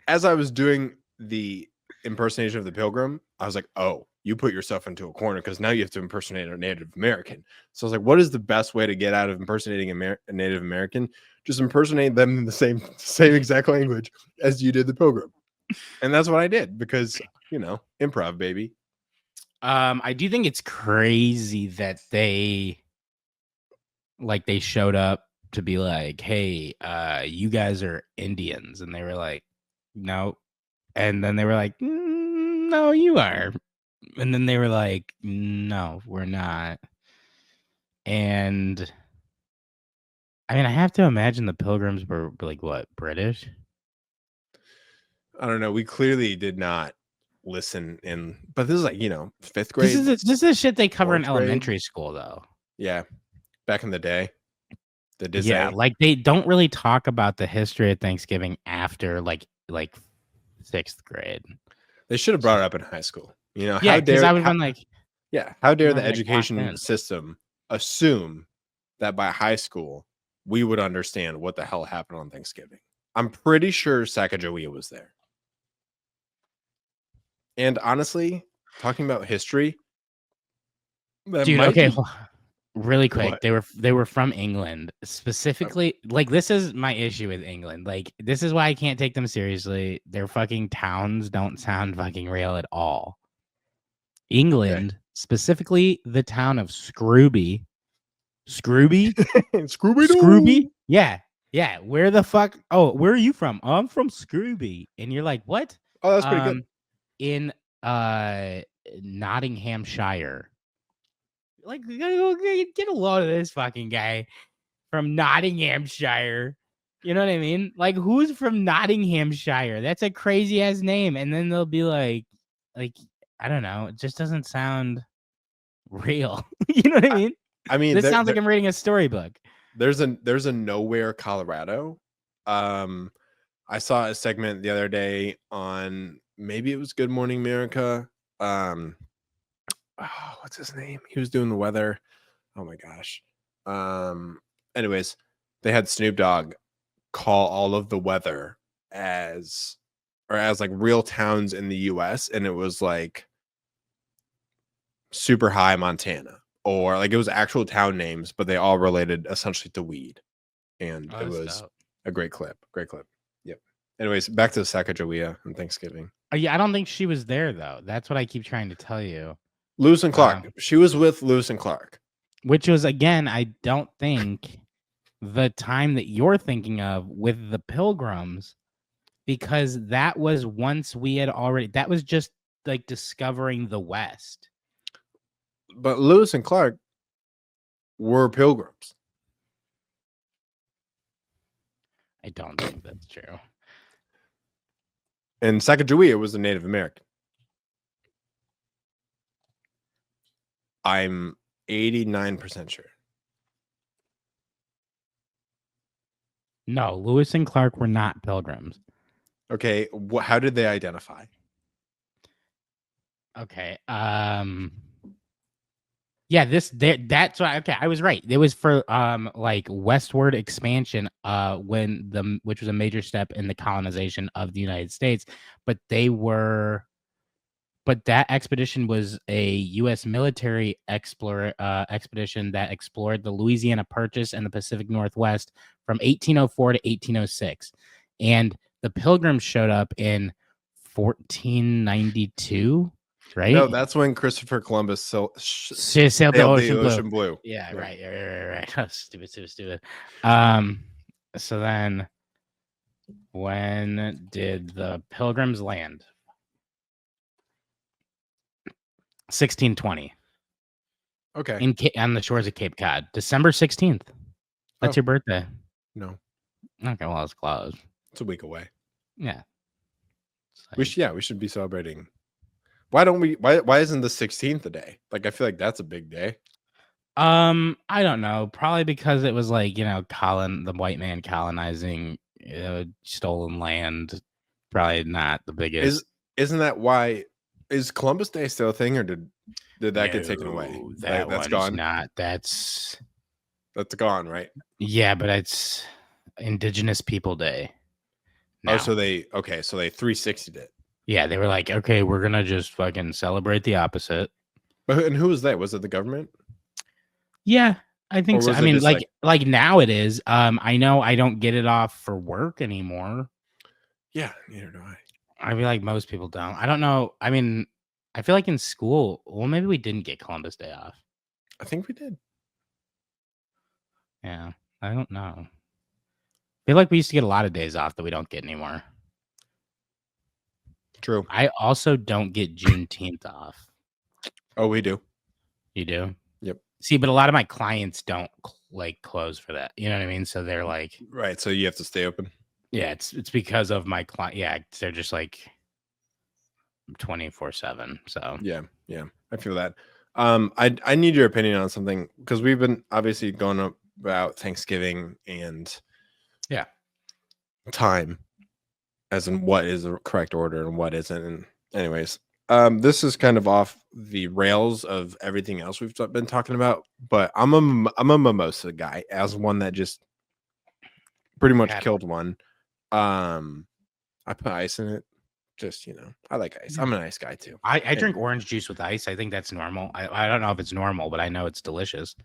as I was doing the impersonation of the Pilgrim, I was like, oh, you put yourself into a corner because now you have to impersonate a Native American. So I was like, what is the best way to get out of impersonating a Native American? Just impersonate them in the same exact language as you did the Pilgrim. And that's what I did because, you know, improv, baby. I do think it's crazy that they showed up to be like, hey, you guys are Indians. And they were like, no. And then they were like, no, you are. And then they were like, no, we're not. And I mean, I have to imagine the Pilgrims were like, what, British? I don't know. We clearly did not listen in, but this is like, you know, 5th grade. This is shit they cover in elementary school, though. Yeah. Back in the day. Yeah, like they don't really talk about the history of Thanksgiving after like 6th grade. They should have brought it up in high school. You know, yeah, because I would have been like, yeah, how dare the education system assume that by high school we would understand what the hell happened on Thanksgiving? I'm pretty sure Sacagawea was there. And honestly, talking about history, dude, okay, really quick, what? they were from England specifically. Like, this is my issue with England. Like, this is why I can't take them seriously. Their fucking towns don't sound fucking real at all. England, specifically the town of Scrooby. Scrooby? Yeah. Where the fuck? Oh, where are you from? Oh, I'm from Scrooby. And you're like, what? Oh, that's pretty good. In Nottinghamshire. Like, get a load of this fucking guy from Nottinghamshire. You know what I mean? Like, who's from Nottinghamshire? That's a crazy ass name. And then they'll be like, I don't know. It just doesn't sound real. You know what I mean? I mean, this sounds like I'm reading a storybook. There's a nowhere Colorado. I saw a segment the other day on, maybe it was Good Morning America. What's his name? He was doing the weather. Oh my gosh. Anyways, they had Snoop Dogg call all of the weather as like real towns in the US, and it was like Super High, Montana, or like it was actual town names, but they all related essentially to weed. And it was a great clip. Yep. Anyways, back to Sacagawea and Thanksgiving. Yeah, I don't think she was there though. That's what I keep trying to tell you. Lewis and Clark. She was with Lewis and Clark. Which was, again, I don't think the time that you're thinking of with the Pilgrims, because that was once we had already, that was just like discovering the West. But Lewis and Clark were Pilgrims. I don't think that's true. And Sacagawea was a Native American. I'm 89% sure. No, Lewis and Clark were not Pilgrims. Okay, how did they identify? Okay. Yeah, that's why. Okay, I was right. It was for like westward expansion, which was a major step in the colonization of the United States. But that expedition was a U.S. military expedition that explored the Louisiana Purchase and the Pacific Northwest from 1804 to 1806, and the Pilgrims showed up in 1492. Right? No, that's when Christopher Columbus sailed the sailed ocean blue. blue. Yeah, right. Oh, stupid. So then, when did the Pilgrims land? 1620. Okay. On the shores of Cape Cod, December 16th. That's your birthday. No. Okay, well, it's close. It's a week away. Yeah. We should be celebrating. Why don't we? Why isn't the 16th a day? Like, I feel like that's a big day. I don't know. Probably because it was like, the white man colonizing stolen land. Probably not the biggest. Isn't that why? Is Columbus Day still a thing, or did that get taken away? That's gone. That's gone, right? Yeah, but it's Indigenous People Day. Now. Oh, so they 360'd it. Yeah, they were like, okay, we're gonna just fucking celebrate the opposite. And who was that? Was it the government? Yeah, I think so. I mean, like now it is. I know I don't get it off for work anymore. Yeah, neither do I. I feel like most people don't. I don't know. I mean, I feel like in school, well, maybe we didn't get Columbus Day off. I think we did. Yeah, I don't know. I feel like we used to get a lot of days off that we don't get anymore. True. I also don't get Juneteenth off. Oh, we do. You do? Yep. See, but a lot of my clients don't like close for that. You know what I mean? So they're like, right. So you have to stay open. Yeah, it's because of my client. Yeah, they're just like 24/7. So yeah, I feel that. I need your opinion on something because we've been obviously going about Thanksgiving and time, as in what is the correct order and what isn't. And anyways, this is kind of off the rails of everything else we've been talking about. But I'm a mimosa guy, as one that just pretty much killed one. I put ice in it. Just, I like ice. I'm an ice guy too. I drink orange juice with ice. I think that's normal. I don't know if it's normal, but I know it's delicious.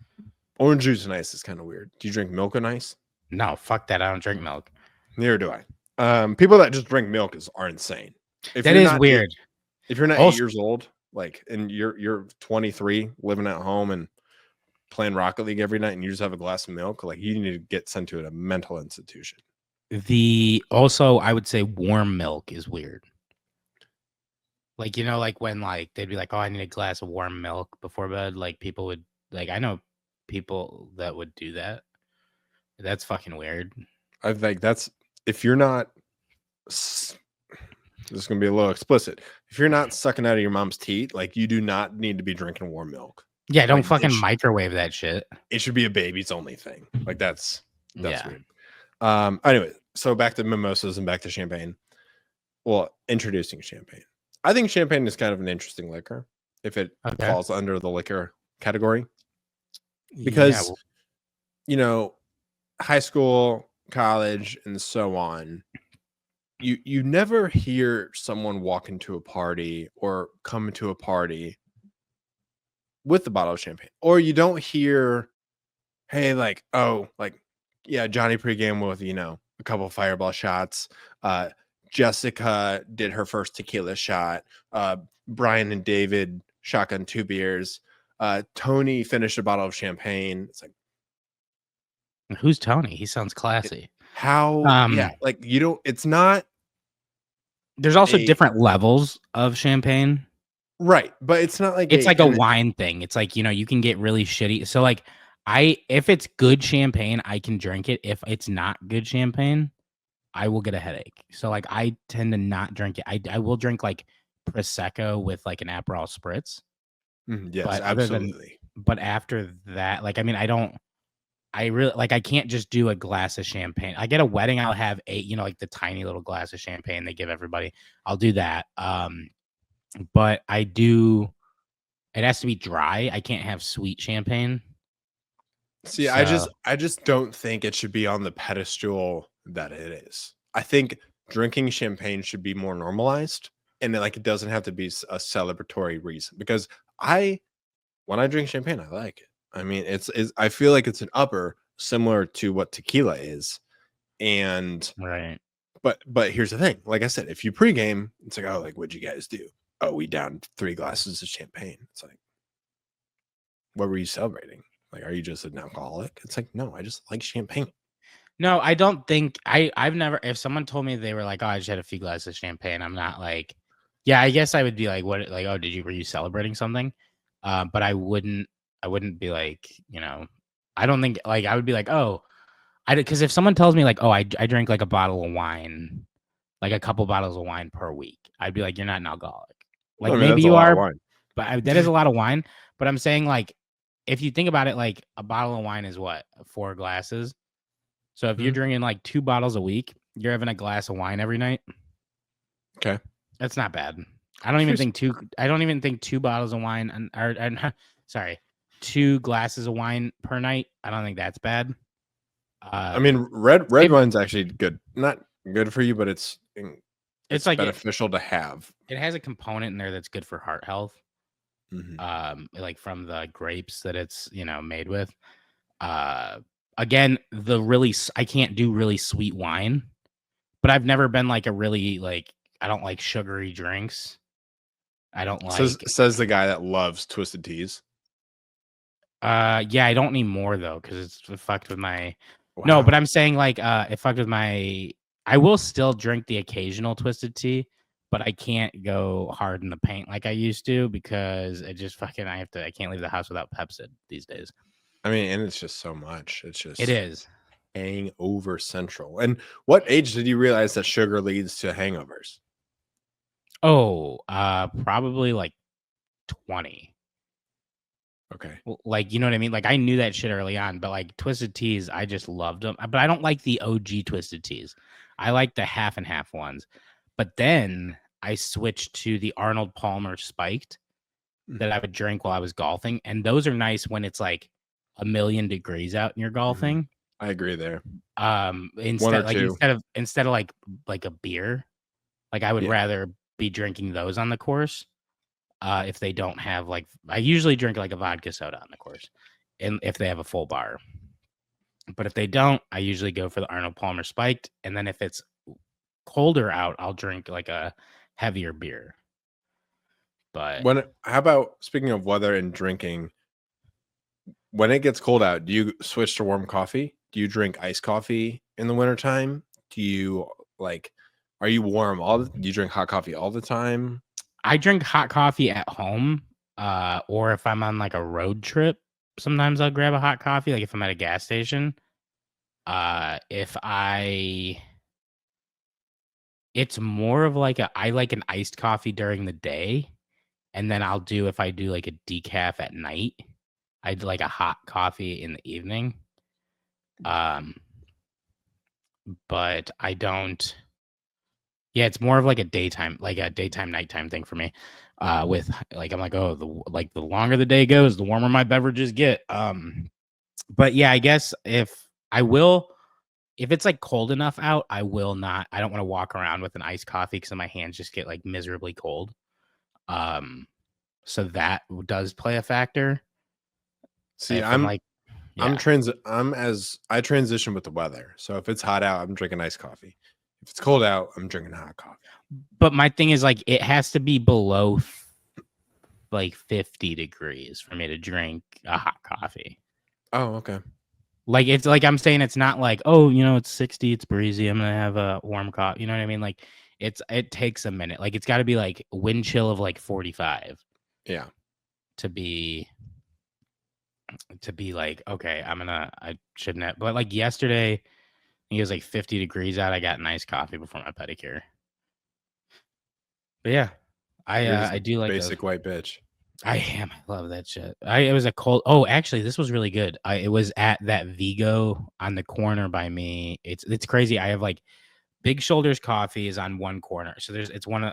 Orange juice and ice is kind of weird. Do you drink milk and ice? No, fuck that. I don't drink milk. Neither do I. People that just drink milk are insane. That is weird. If you're not 8 years old, like, and you're 23, living at home and playing Rocket League every night, and you just have a glass of milk, like, you need to get sent to a mental institution. Also, I would say warm milk is weird. Like, like when like they'd be like, oh, I need a glass of warm milk before bed. Like people would I know people that would do that. That's fucking weird. I think that's, if you're not, this is going to be a little explicit. If you're not sucking out of your mom's teat, like, you do not need to be drinking warm milk. Yeah, don't fucking microwave that shit. It should be a baby's only thing. Like, that's weird. Anyway, so back to mimosas and back to champagne. Well, introducing champagne. I think champagne is kind of an interesting liquor if it falls under the liquor category. Because, high school, college, and so on, you never hear someone walk into a party or come to a party with a bottle of champagne. Or you don't hear, hey, like, oh, like, yeah, Johnny pregame with, a couple of fireball shots. Jessica did her first tequila shot. Brian and David shotgun 2 beers. Tony finished a bottle of champagne. It's like, who's Tony? He sounds classy. Like, you don't, it's not. There's also different levels of champagne. Right. But it's not like, it's like a wine thing. It's like, you can get really shitty. So like, if it's good champagne, I can drink it. If it's not good champagne, I will get a headache. So like, I tend to not drink it. I will drink like Prosecco with like an Aperol spritz. Yes, absolutely. But after that, like, I mean, I really like I can't just do a glass of champagne. I get a wedding, I'll have 8, like the tiny little glass of champagne they give everybody. I'll do that. But it has to be dry. I can't have sweet champagne. See, So I just don't think it should be on the pedestal that it is. I think drinking champagne should be more normalized, and it doesn't have to be a celebratory reason. Because when I drink champagne, I like it. I mean, I feel like it's an upper similar to what tequila is, and right. but here's the thing. Like I said, if you pregame, it's like, oh, like what'd you guys do? Oh, we downed 3 glasses of champagne. It's like, what were you celebrating? Like, are you just an alcoholic? It's like, no, I just like champagne. No, I don't think I've never, if someone told me they were like, oh, I just had a few glasses of champagne, I'm not like, yeah, I guess I would be like, what, like, oh, were you celebrating something? But I wouldn't be like, I don't think, like, I would be like, oh, because if someone tells me like, oh, I drink like a bottle of wine, like a couple bottles of wine per week, I'd be like, you're not an alcoholic. Like, I mean, maybe that's a you lot of are, wine. but that is a lot of wine. But I'm saying, like, if you think about it, like a bottle of wine is what, 4 glasses. So if you're Mhm. drinking like 2 bottles a week, you're having a glass of wine every night. Okay. That's not bad. I don't even think 2 bottles of wine sorry, 2 glasses of wine per night. I don't think that's bad. I mean, red wine's actually good. Not good for you, but it's like beneficial to have. it has a component in there that's good for heart health. Mhm. Like from the grapes that it's, made with. Again, I can't do really sweet wine, but I've never been like a really like, I don't like sugary drinks. I don't like, Says the guy that loves twisted teas. yeah, I don't need more though, because it fucked with my, no, Wow. but I'm saying like, it fucked with my, I will still drink the occasional twisted tea, but I can't go hard in the paint like I used to, because it just fucking, I can't leave the house without Pepsid these days. I mean, and it's just so much. It's It just is. hangover central. And what age did you realize that sugar leads to hangovers? Oh, probably like 20. Okay. Like, you know what I mean? Like, I knew that shit early on, but like twisted teas, I just loved them. But I don't like the OG twisted teas. I like the half and half ones. But then I switched to the Arnold Palmer spiked that I would drink while I was golfing, and those are nice when it's like 1,000,000 degrees out and you're golfing. I agree there. Instead, or two. instead of like a beer, like I would Yeah. rather be drinking those on the course. If they don't have like, I usually drink like a vodka soda on the course, and if they have a full bar. But if they don't, I usually go for the Arnold Palmer spiked, and then if it's colder out, I'll drink like a heavier beer. But How about, speaking of weather and drinking, when it gets cold out, do you switch to warm coffee? Do you drink iced coffee in the wintertime? Do you are you warm do you drink hot coffee all the time? I drink hot coffee at home, or if I'm on like a road trip, sometimes I'll grab a hot coffee. Like if I'm at a gas station, it's more of like I like an iced coffee during the day, and then if I do like a decaf at night, I'd like a hot coffee in the evening. But I don't. Yeah, it's more of like a daytime nighttime thing for me. With like, I'm like, oh, the longer the day goes, the warmer my beverages get. But yeah, I guess if it's like cold enough out, I will not. I don't want to walk around with an iced coffee because my hands just get like miserably cold. So that does play a factor. See, I'm like, yeah. I transition with the weather. So if it's hot out, I'm drinking iced coffee. If it's cold out, I'm drinking hot coffee. But my thing is like, it has to be below like 50 degrees for me to drink a hot coffee. Oh, okay. Like, it's like, I'm saying, it's not like, oh, it's 60, it's breezy, I'm gonna have a warm coffee. You know what I mean? Like, it takes a minute. Like, it's got to be like wind chill of like 45. Yeah. To be like, okay, I shouldn't have. But like yesterday, it was like 50 degrees out. I got nice coffee before my pedicure. But yeah, I do like basic white bitch. I love that shit. It was a cold. Oh, actually, this was really good. It was at that Vigo on the corner by me. It's crazy. I have like Big Shoulders Coffee is on one corner. So it's one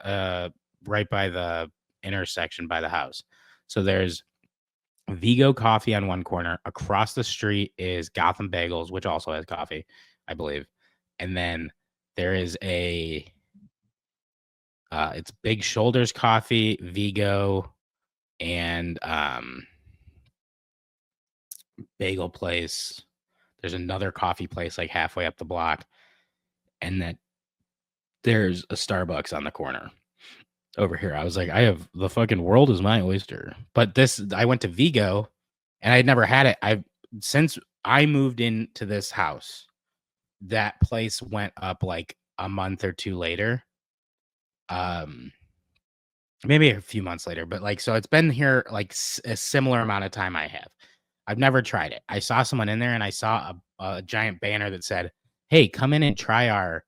right by the intersection by the house. So there's Vigo Coffee on one corner. Across the street is Gotham Bagels, which also has coffee, I believe. And then there is it's Big Shoulders Coffee, Vigo, and bagel place. There's another coffee place like halfway up the block, and then there's a Starbucks on the corner over here. I was like, I have the fucking world is my oyster. But I went to Vigo, and I had never had it. Since I moved into this house, that place went up like a month or two later. Maybe a few months later, but like, so it's been here like a similar amount of time I have. I've never tried it. I saw someone in there and I saw a giant banner that said, "Hey, come in and try our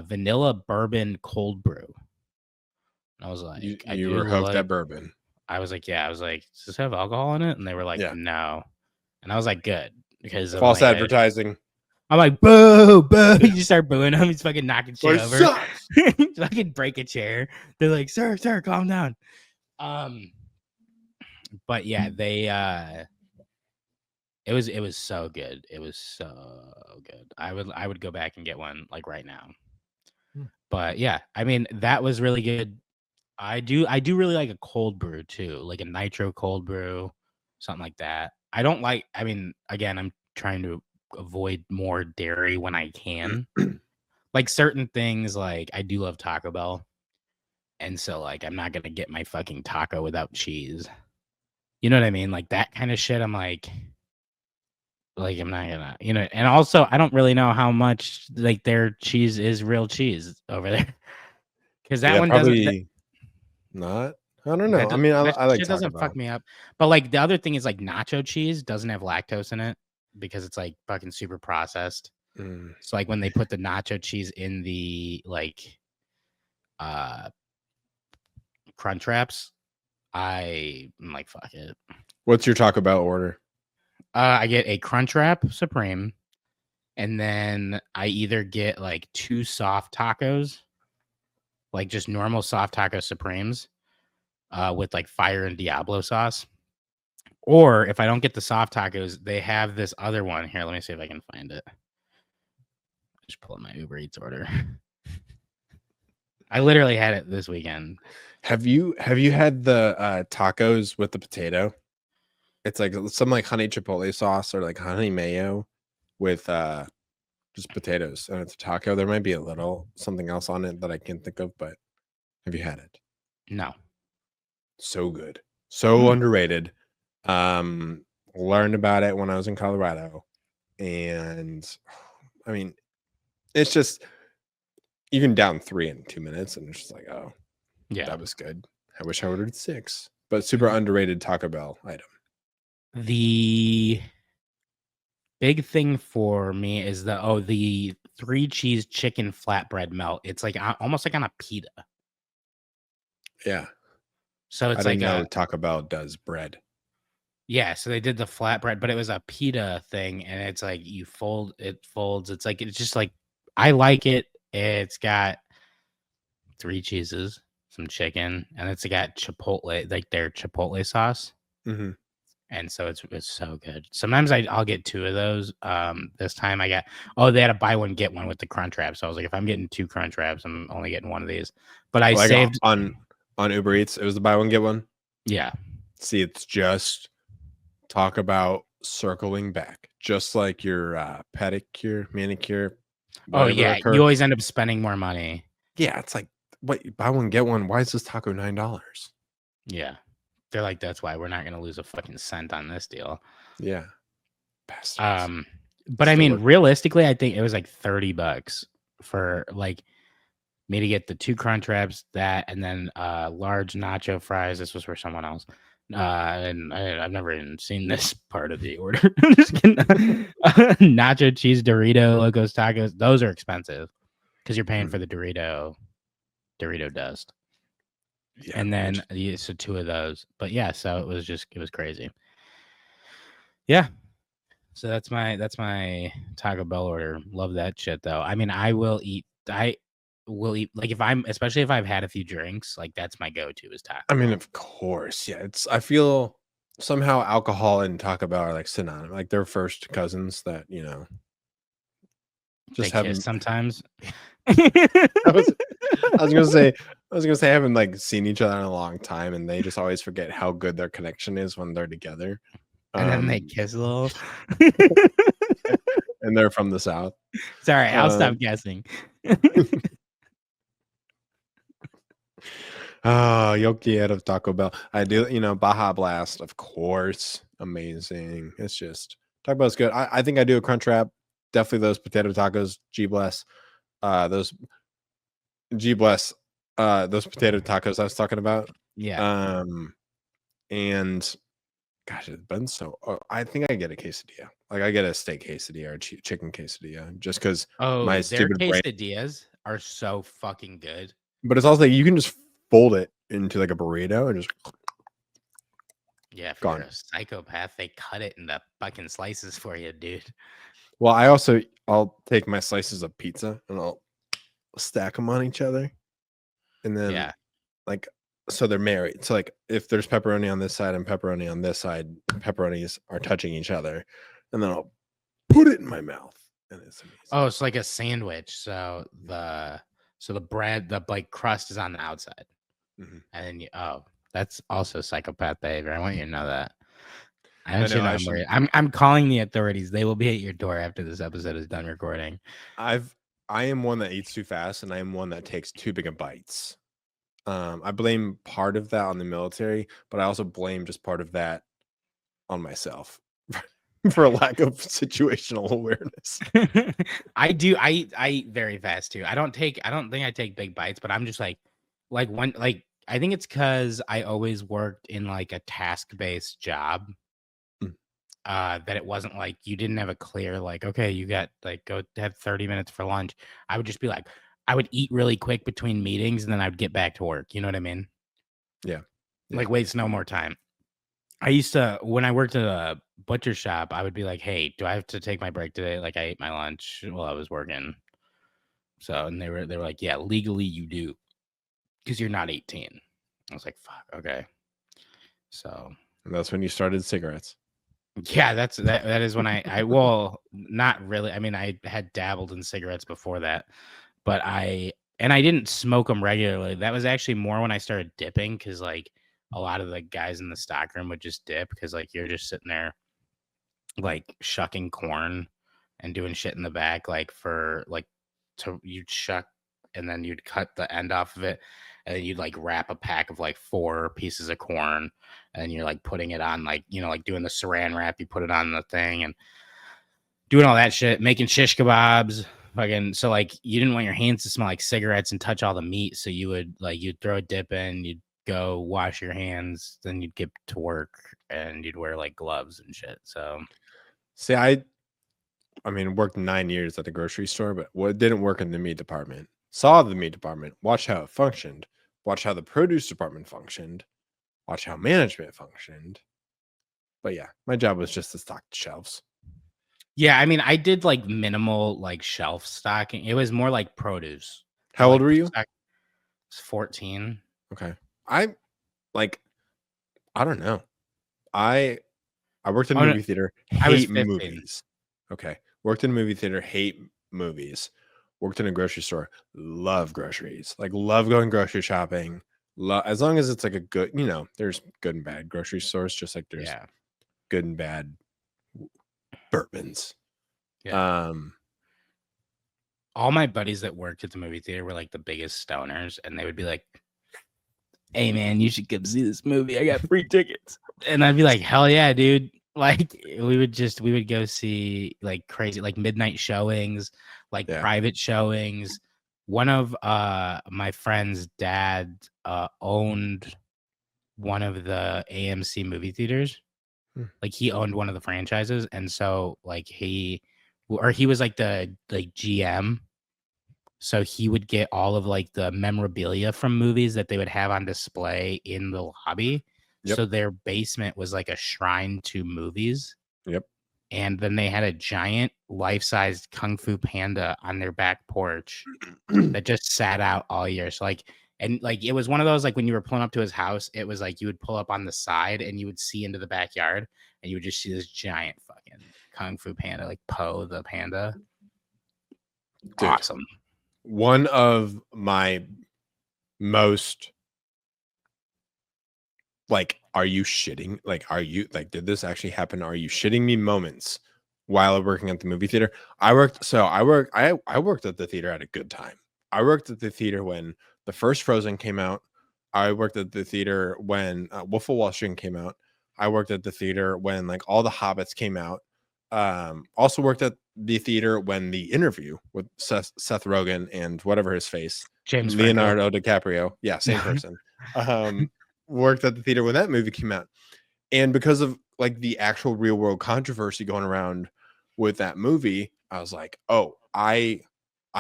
vanilla bourbon cold brew." And I was like, you were hooked at bourbon. I was like, yeah. I was like, does this have alcohol in it? And they were like, Yeah. No. And I was like, good, because False advertising. I'm like, boo, boo. You just start booing him. He's fucking knocking shit over. Sucks. Fucking break a chair. They're like, sir, calm down. But yeah, they it was so good. It was so good. I would go back and get one like right now. But yeah, I mean, that was really good. I do really like a cold brew too, like a nitro cold brew, something like that. I mean, again, I'm trying to avoid more dairy when I can. Like certain things, like I do love Taco Bell. And so like I'm not gonna get my fucking taco without cheese. You know what I mean? Like that kind of shit. I'm like I'm not gonna, and also I don't really know how much like their cheese is real cheese over there. Because that one probably not. I don't know. I mean, I like shit Taco doesn't Bell. fuck me up. But like the other thing is like nacho cheese doesn't have lactose in it because it's like fucking super processed. So like when they put the nacho cheese in the like crunch wraps, I'm like, fuck it. What's your Taco Bell order? I get a crunch wrap supreme, and then I either get like 2 soft tacos, like just normal soft taco supremes, with like fire and Diablo sauce. Or if I don't get the soft tacos, they have this other one. Here, let me see if I can find it. Just pull up my Uber Eats order. I literally had it this weekend. Have you had the tacos with the potato? It's like some like honey chipotle sauce or like honey mayo with just potatoes, and it's a taco. There might be a little something else on it that I can't think of, but have you had it? No. So good. So underrated. Learned about it when I was in Colorado, and I mean, it's just you can down 3 in 2 minutes, and it's just like, oh, yeah, that was good. I wish I ordered 6, but super underrated Taco Bell item. The big thing for me is the 3 cheese chicken flatbread melt. It's like almost like on a pita. Yeah. So it's I didn't know Taco Bell does bread. Yeah, so they did the flatbread, but it was a pita thing, and it's like it folds. It's like it's just like I like it. It's got 3 cheeses, some chicken, and it's got chipotle, like their chipotle sauce. Mm-hmm. And so it's so good. Sometimes I'll get 2 of those. This time I got they had a buy one get one with the crunch wrap. So I was like, if I'm getting 2 crunch wraps, I'm only getting 1 of these. But I saved on Uber Eats. It was the buy one get one. Yeah. See, it's just talk about circling back, just like your pedicure, manicure. Oh yeah, you always end up spending more money. Yeah, it's like, wait, buy one get one. Why is this taco $9? Yeah. They're like, that's why we're not going to lose a fucking cent on this deal. Yeah. Bastards. But I mean, realistically, I think it was like $30 for like me to get the 2 crunch wraps, that, and then large nacho fries. This was for someone else. And I've never even seen this part of the order. I'm just kidding. Nacho cheese Dorito Locos Tacos. Those are expensive because you're paying for the Dorito dust. Yeah, And then so 2 of those. But yeah, so it was crazy. Yeah. So that's my Taco Bell order. Love that shit though. I mean, I will eat like especially if I've had a few drinks, like that's my go-to is Taco I mean, Bell. of course, yeah. I feel somehow alcohol and Taco Bell are like synonymous, like they're first cousins that They just kiss haven't. sometimes. I was I was gonna say I haven't like seen each other in a long time, and they just always forget how good their connection is when they're together. And then they kiss a little. And they're from the South. Sorry, I'll stop guessing. Yo quiero Taco Bell. I do, Baja Blast, of course. Amazing. It's just Taco Bell's good. I think I do a crunch wrap. Definitely those potato tacos. G bless. Those potato tacos I was talking about. Yeah. And gosh, it's been so. I think I get a quesadilla. Like I get a steak quesadilla or a chicken quesadilla, just because Oh, my their stupid brain. quesadillas are so fucking good. But it's also like you can just fold it into like a burrito and just. Yeah, if Gone. you're a psychopath, they cut it into fucking slices for you, dude. Well, I'll take my slices of pizza and I'll stack them on each other, and then so they're married. So like if there's pepperoni on this side and pepperoni on this side, pepperonis are touching each other, and then I'll put it in my mouth, and it's amazing. Oh, it's like a sandwich. So the bread, the like crust is on the outside, and then that's also psychopath behavior. I want you to know that. I'm worried. I'm calling the authorities. They will be at your door after this episode is done recording. I am one that eats too fast, and I am one that takes too big of bites. I blame part of that on the military, but I also blame just part of that on myself for a lack of situational awareness. I do. I eat very fast too. I don't think I take big bites, but I'm just like I think it's because I always worked in like a task-based job. That it wasn't like you didn't have a clear like, okay, you got like go have 30 minutes for lunch. I would just be like, I would eat really quick between meetings and then I'd get back to work. You know what I mean? Yeah. Like waste no more time. I used to, when I worked at a butcher shop, I would be like, hey, do I have to take my break today? Like I ate my lunch while I was working. So, and they were like, yeah, legally you do because you're not 18. I was like, fuck, okay. So and that's when you started cigarettes. Yeah, that is when I well, not really. I mean, I had dabbled in cigarettes before that, but I didn't smoke them regularly. That was actually more when I started dipping because like a lot of the guys in the stockroom would just dip because like you're just sitting there like shucking corn and doing shit in the back like for like you'd shuck and then you'd cut the end off of it and then you'd like wrap a pack of like 4 pieces of corn and you're like putting it on like like doing the saran wrap, you put it on the thing and doing all that shit, making shish kebabs fucking. So like you didn't want your hands to smell like cigarettes and touch all the meat, so you would like you'd throw a dip in, you'd go wash your hands, then you'd get to work and you'd wear like gloves and shit. So see, I mean, worked 9 years at the grocery store, but what didn't work in the meat department. Saw the meat department, watched how it functioned, watched how the produce department functioned, watched how management functioned. But yeah, my job was just to stock the shelves. Yeah, I mean, I did like minimal like shelf stocking. It was more like produce. How old were you? I was 14. Okay. I don't know. I worked in a movie theater, I was hate 15. movies. Okay. Worked in a movie theater, hate movies. Worked in a grocery store, love groceries. Like love going grocery shopping. As long as it's like a good, there's good and bad grocery stores, just like there's good and bad bourbons. Yeah. All my buddies that worked at the movie theater were like the biggest stoners, and they would be like, "Hey man, you should come see this movie. I got free tickets." And I'd be like, "Hell yeah, dude." Like we would go see like crazy like midnight showings, like private showings. One of my friend's dad owned one of the AMC movie theaters. Like he owned one of the franchises, and so like he was like the GM So he would get all of like the memorabilia from movies that they would have on display in the lobby. Yep. So their basement was like a shrine to movies. Yep. And then they had a giant life-sized Kung Fu Panda on their back porch that just sat out all year. So like, and like it was one of those like when you were pulling up to his house, it was like you would pull up on the side and you would see into the backyard and you would just see this giant fucking Kung Fu Panda, like Poe the panda. Dude. Awesome. One of my most like, are you shitting? Like, are you like, did this actually happen? Are you shitting me moments while working at the movie theater? I worked at the theater at a good time. I worked at the theater when the first Frozen came out. I worked at the theater when Wolf of Wall Street came out. I worked at the theater when like all the Hobbits came out. Also worked at the theater when The Interview with Seth Rogen and whatever his face, James Leonardo DiCaprio. Yeah, same person. Worked at the theater when that movie came out. And because of like the actual real world controversy going around with that movie, I was like, oh, I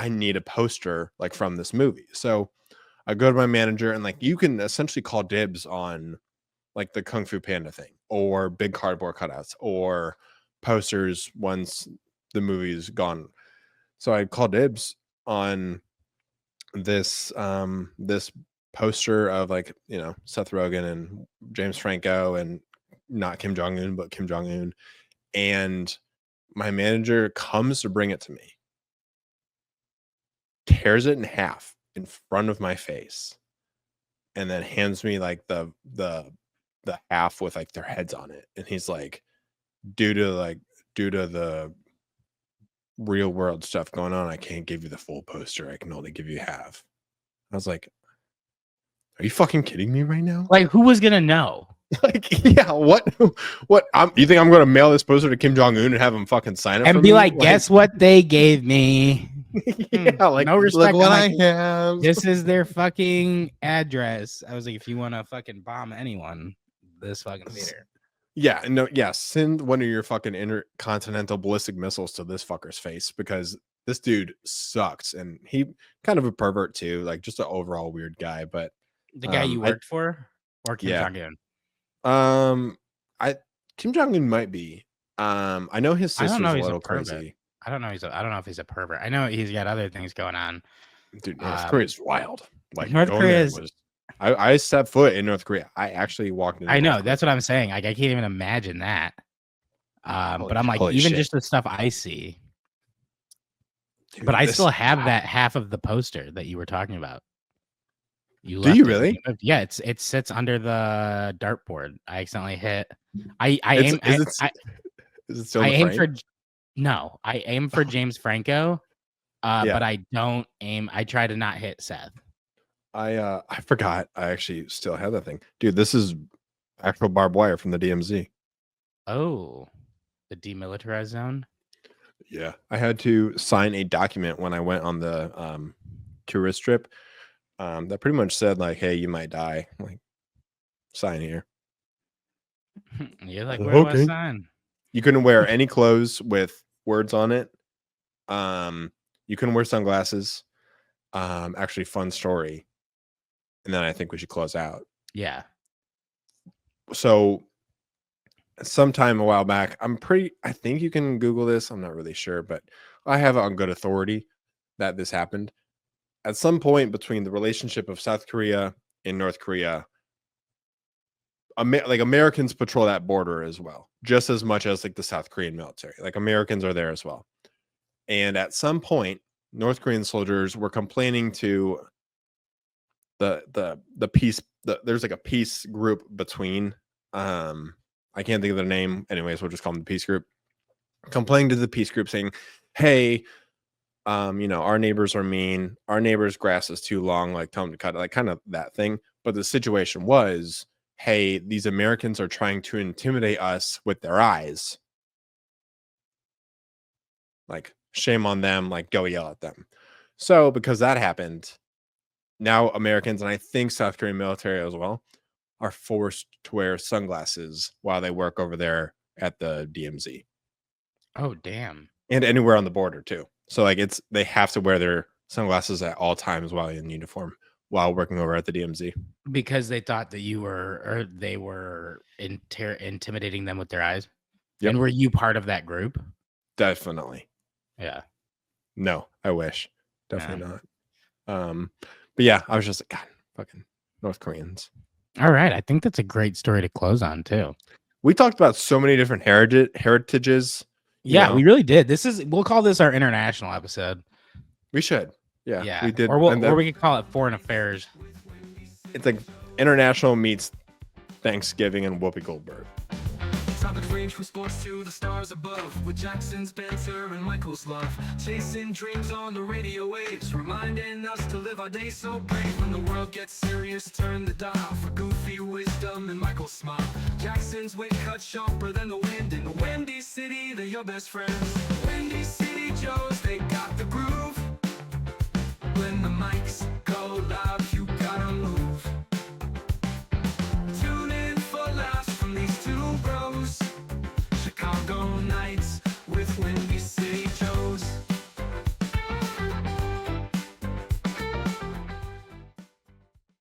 need a poster like from this movie. So I go to my manager and like you can essentially call dibs on like the Kung Fu Panda thing or big cardboard cutouts or posters once the movie's gone. So I called dibs on this this poster of like, you know, Seth Rogen and James Franco and not Kim Jong-un, but Kim Jong-un. And my manager comes to bring it to me, tears it in half in front of my face, and then hands me like the half with like their heads on it. And he's like, due to the real world stuff going on, I can't give you the full poster. I can only give you half. I was like, are you fucking kidding me right now? Like, who was gonna know? Like, yeah, what? You think I'm gonna mail this poster to Kim Jong-un and have him fucking sign it And for be me? like, guess what they gave me? Yeah, like, no respect. look what I'm I like, have. This is their fucking address. I was like, if you want to fucking bomb anyone, this fucking theater. Yeah, no, yeah, send one of your fucking intercontinental ballistic missiles to this fucker's face because this dude sucks and he kind of a pervert too, like just an overall weird guy. But the guy you worked for, or Kim Jong-un? Kim Jong-un might be. I know his sister's a little crazy. I don't know if he's a pervert. I know he's got other things going on. Dude, North Korea's wild. Like North Korea is. I stepped foot in North Korea. I actually walked in. I know, that's what I'm saying. Like, I can't even imagine that. But I'm like, even shit. just the stuff I see. Dude, but I still have that half of the poster that you were talking about. Do you really? Yeah, it sits under the dartboard. I accidentally hit. I aim for James Franco, but I don't aim. I try to not hit Seth. I forgot. I actually still have that thing, dude. This is actual barbed wire from the DMZ. Oh, the demilitarized zone. Yeah, I had to sign a document when I went on the tourist trip. That pretty much said like, "Hey, you might die." Like, sign here. You're like, where do I sign? You couldn't wear any clothes with words on it. You couldn't wear sunglasses. Actually, fun story. And then I think we should close out. Yeah. So sometime a while back, I think you can Google this. I'm not really sure, but I have it on good authority that this happened. At some point between the relationship of South Korea and North Korea, like Americans patrol that border as well, just as much as like the South Korean military. Like Americans are there as well. And at some point, North Korean soldiers were complaining to the peace. There's like a peace group between. I can't think of their name. Anyways, we'll just call them the peace group. Complaining to the peace group, saying, "Hey, our neighbors are mean. Our neighbor's grass is too long. Like, tell them to cut it." Like, kind of that thing. But the situation was, hey, these Americans are trying to intimidate us with their eyes. Like, shame on them. Like, go yell at them. So, because that happened, now Americans, and I think South Korean military as well, are forced to wear sunglasses while they work over there at the DMZ. Oh, damn. And anywhere on the border too. So like they have to wear sunglasses at all times while in uniform, while working over at the DMZ. Because they thought that you were, or they were intimidating them with their eyes. Yep. And were you part of that group? Definitely. Yeah. No, I wish. Definitely not. But yeah, I was just like, God, fucking North Koreans. All right. I think that's a great story to close on too. We talked about so many different heritages. Yeah, we really did. We'll call this our international episode. We should. Yeah. We did. Or we could call it foreign affairs. It's like international meets Thanksgiving and Whoopi Goldberg. Topics range from sports to the stars above, with Jackson, Spencer, and Michael's love. Chasing dreams on the radio waves, reminding us to live our days so brave. When the world gets serious, turn the dial for goofy wisdom and Michael's smile. Jackson's wit cut sharper than the wind. In the Windy City, they're your best friends. Windy City Joes, they got the groove. When the mics